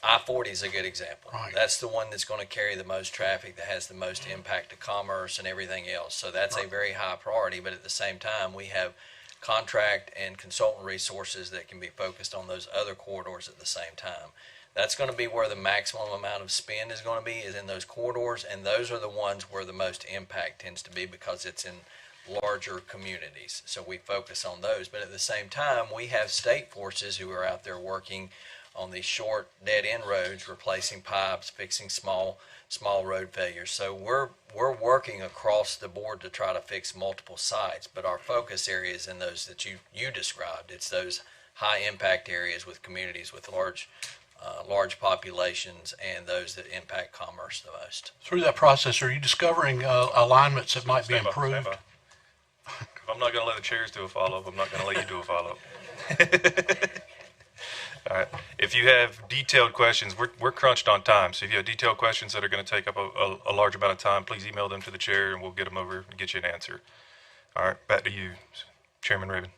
I-40 is a good example. Right. That's the one that's going to carry the most traffic, that has the most impact to commerce and everything else. So that's a very high priority, but at the same time, we have contract and consultant resources that can be focused on those other corridors at the same time. That's going to be where the maximum amount of spend is going to be, is in those corridors, and those are the ones where the most impact tends to be because it's in larger communities. So we focus on those, but at the same time, we have state forces who are out there working on these short dead-end roads, replacing pipes, fixing small road failures. So we're working across the board to try to fix multiple sites, but our focus areas in those that you described. It's those high-impact areas with communities with large populations and those that impact commerce the most. Through that process, are you discovering alignments that might be improved? Stand by. If I'm not going to let the chairs do a follow-up, I'm not going to let you do a follow-up. All right. If you have detailed questions, we're crunched on time. So if you have detailed questions that are going to take up a large amount of time, please email them to the chair and we'll get them over and get you an answer. All right. Back to you, Chairman Rabin.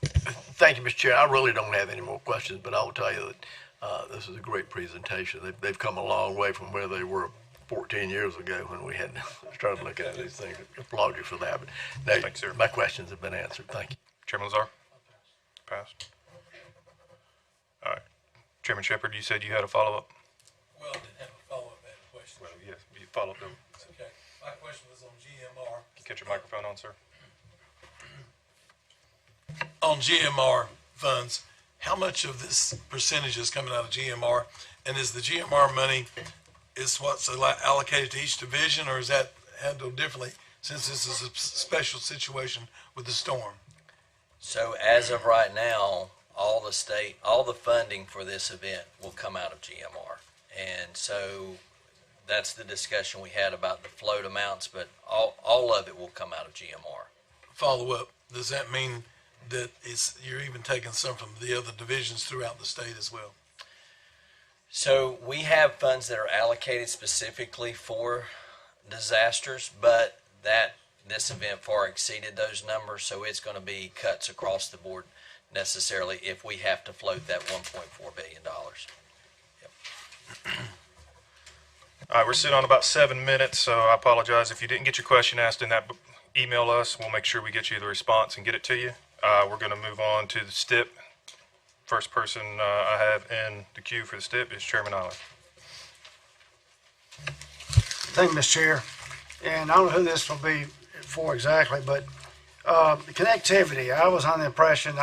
Thank you, Mr. Chair. I really don't have any more questions, but I will tell you that this is a great presentation. They've come a long way from where they were 14 years ago when we had started looking at these things. I applaud you for that. But no, Thanks, sir. my questions have been answered. Thank you. Chairman Lazar? Passed. All right. Chairman Shepard, you said you had a follow-up? Well, I didn't have a follow-up, I had a question. Well, yes, you followed them. Okay, my question was on GMR. Can you get your microphone on, sir? On GMR funds, how much of this percentage is coming out of GMR? And is the GMR money, is what's allocated to each division, or is that handled differently since this is a special situation with the storm? So as of right now, all the funding for this event will come out of GMR. And so that's the discussion we had about the float amounts, but all of it will come out of GMR. Follow up, does that mean that you're even taking some from the other divisions throughout the state as well? So we have funds that are allocated specifically for disasters, but this event far exceeded those numbers, so it's going to be cuts across the board necessarily if we have to float that $1.4 billion. All right, we're sitting on about 7 minutes, so I apologize if you didn't get your question asked in that. Email us. We'll make sure we get you the response and get it to you. We're going to move on to the STIP. First person I have in the queue for the STIP is Chairman Ollie. Thank you, Mr. Chair. And I don't know who this will be for exactly, but connectivity, I was under the impression,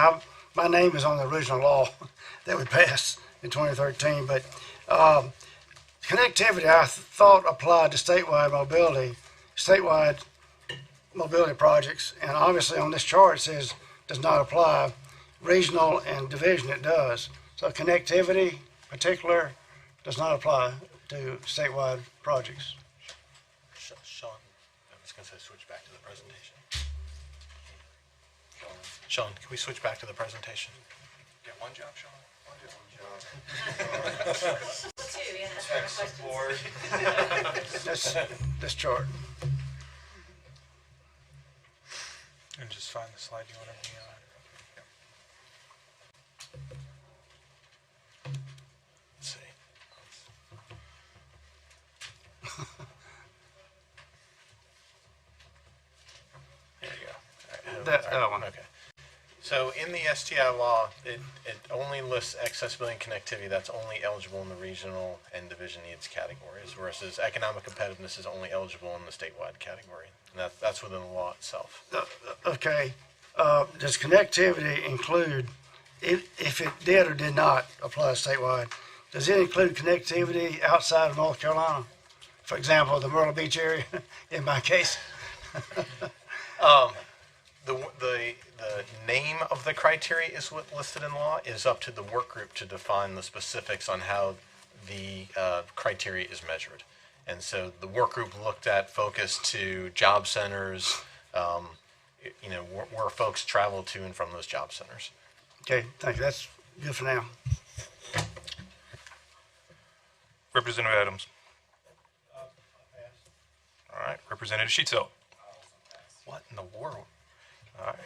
my name is on the original law that we passed in 2013, but connectivity I thought applied to statewide mobility projects, and obviously on this chart it says does not apply. Regional and division it does. So connectivity particular does not apply to statewide projects. Sean, I was going to say switch back to the presentation. Sean, can we switch back to the presentation? Yeah, one job, Sean. One job. Tech support. This chart. And just find the slide you want to be on. Let's see. There you go. That one. Okay. So in the STI law, it only lists accessibility and connectivity. That's only eligible in the regional and division needs categories, versus economic competitiveness is only eligible in the statewide category. And that's within the law itself. Okay. Does connectivity include, if it did or did not apply statewide, does it include connectivity outside of North Carolina? For example, the Myrtle Beach area, in my case? The name of the criteria is what listed in law is up to the work group to define the specifics on how the criteria is measured. And so the work group focused to job centers, where folks travel to and from those job centers. Okay, thank you. That's good for now. Representative Adams. All right, Representative Sheetsell. What in the world? All right.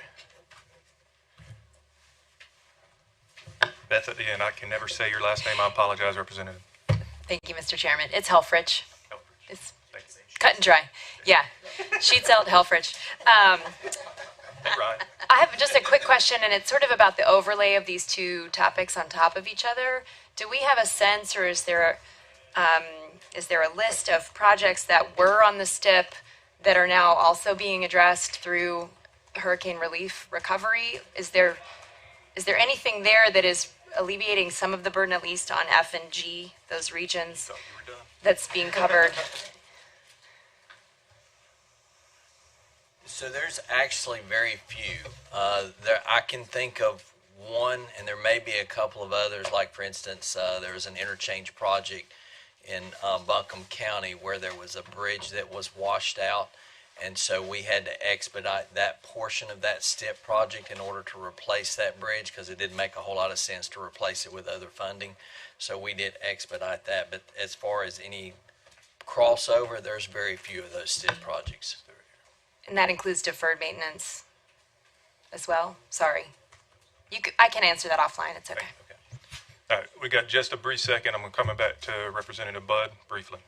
Beth at the end. I can never say your last name. I apologize, Representative. Thank you, Mr. Chairman. It's Helfrich. It's cut and dry. Yeah. Sheetsell, Helfrich. Hey, Ryan. I have just a quick question, and it's sort of about the overlay of these two topics on top of each other. Do we have a sense, or is there a list of projects that were on the STIP that are now also being addressed through hurricane relief recovery? Is there anything there that is alleviating some of the burden, at least on F and G, those regions, that's being covered? So there's actually very few. I can think of one, and there may be a couple of others. Like, for instance, there was an interchange project in Buncombe County where there was a bridge that was washed out, and so we had to expedite that portion of that STIP project in order to replace that bridge, because it didn't make a whole lot of sense to replace it with other funding. So we did expedite that. But as far as any crossover, there's very few of those STIP projects. And that includes deferred maintenance as well? Sorry. I can answer that offline. It's okay. All right, we got just a brief second. I'm coming back to Representative Budd briefly.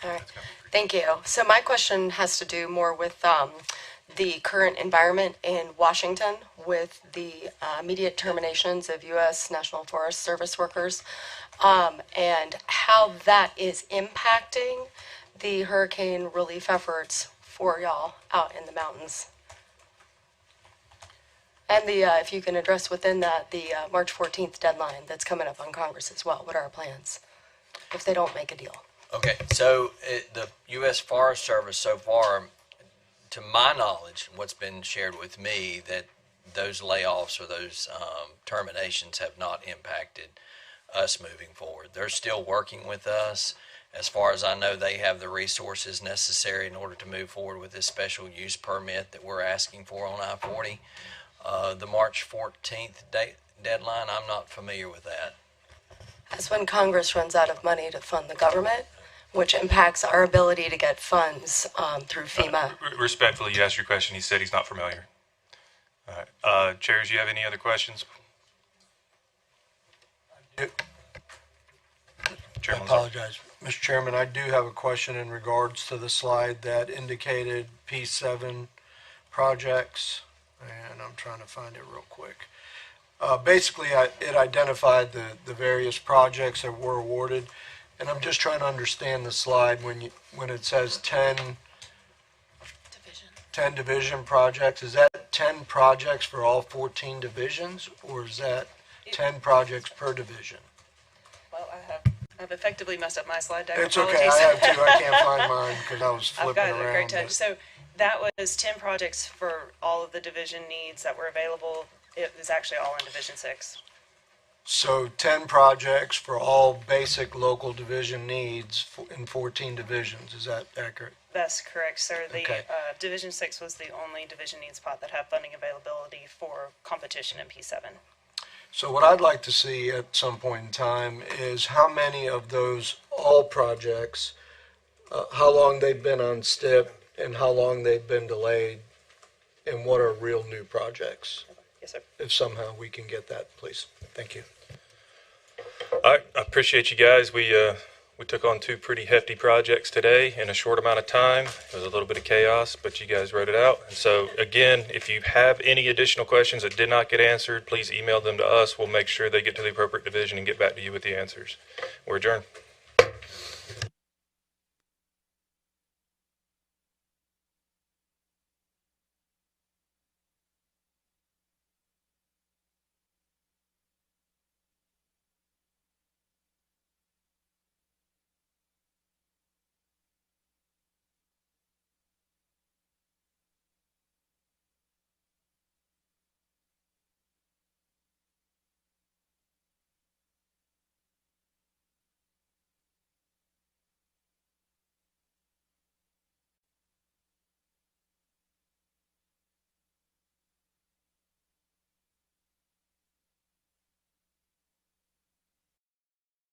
All right. Thank you. So my question has to do more with the current environment in Washington with the immediate terminations of U.S. National Forest Service workers and how that is impacting the hurricane relief efforts for y'all out in the mountains. And if you can address within that, the March 14th deadline that's coming up on Congress as well. What are our plans if they don't make a deal? Okay, so the U.S. Forest Service so far, to my knowledge, what's been shared with me, that those layoffs or those terminations have not impacted us moving forward. They're still working with us. As far as I know, they have the resources necessary in order to move forward with this special use permit that we're asking for on I-40. The March 14th deadline, I'm not familiar with that. That's when Congress runs out of money to fund the government. which impacts our ability to get funds through FEMA. Respectfully, you asked your question. He said he's not familiar. All right. Chairs, you have any other questions? I Chairman Lazar. apologize. Mr. Chairman, I do have a question in regards to the slide that indicated P7 projects, and I'm trying to find it real quick. Basically, it identified the various projects that were awarded, and I'm just trying to understand the slide when it says 10 division projects. Is that 10 projects for all 14 divisions, or is that 10 projects per division? Well, I've effectively messed up my slide deck. It's okay, I have too. I can't find mine because I was I've flipping got it a around. great touch. but- So that was 10 projects for all of the division needs that were available. It was actually all in Division 6. So 10 projects for all basic local division needs in 14 divisions. Is that accurate? That's correct, sir. The Okay. Division 6 was the only division needs pot that had funding availability for competition in P7. So what I'd like to see at some point in time is how many of those all projects, how long they've been on STIP and how long they've been delayed, and what are real new projects. Yes, sir. If somehow we can get that, please. Thank you. All right, I appreciate you guys. We took on 2 pretty hefty projects today in a short amount of time. It was a little bit of chaos, but you guys wrote it out. And so again, if you have any additional questions that did not get answered, please email them to us. We'll make sure they get to the appropriate division and get back to you with the answers. We're adjourned.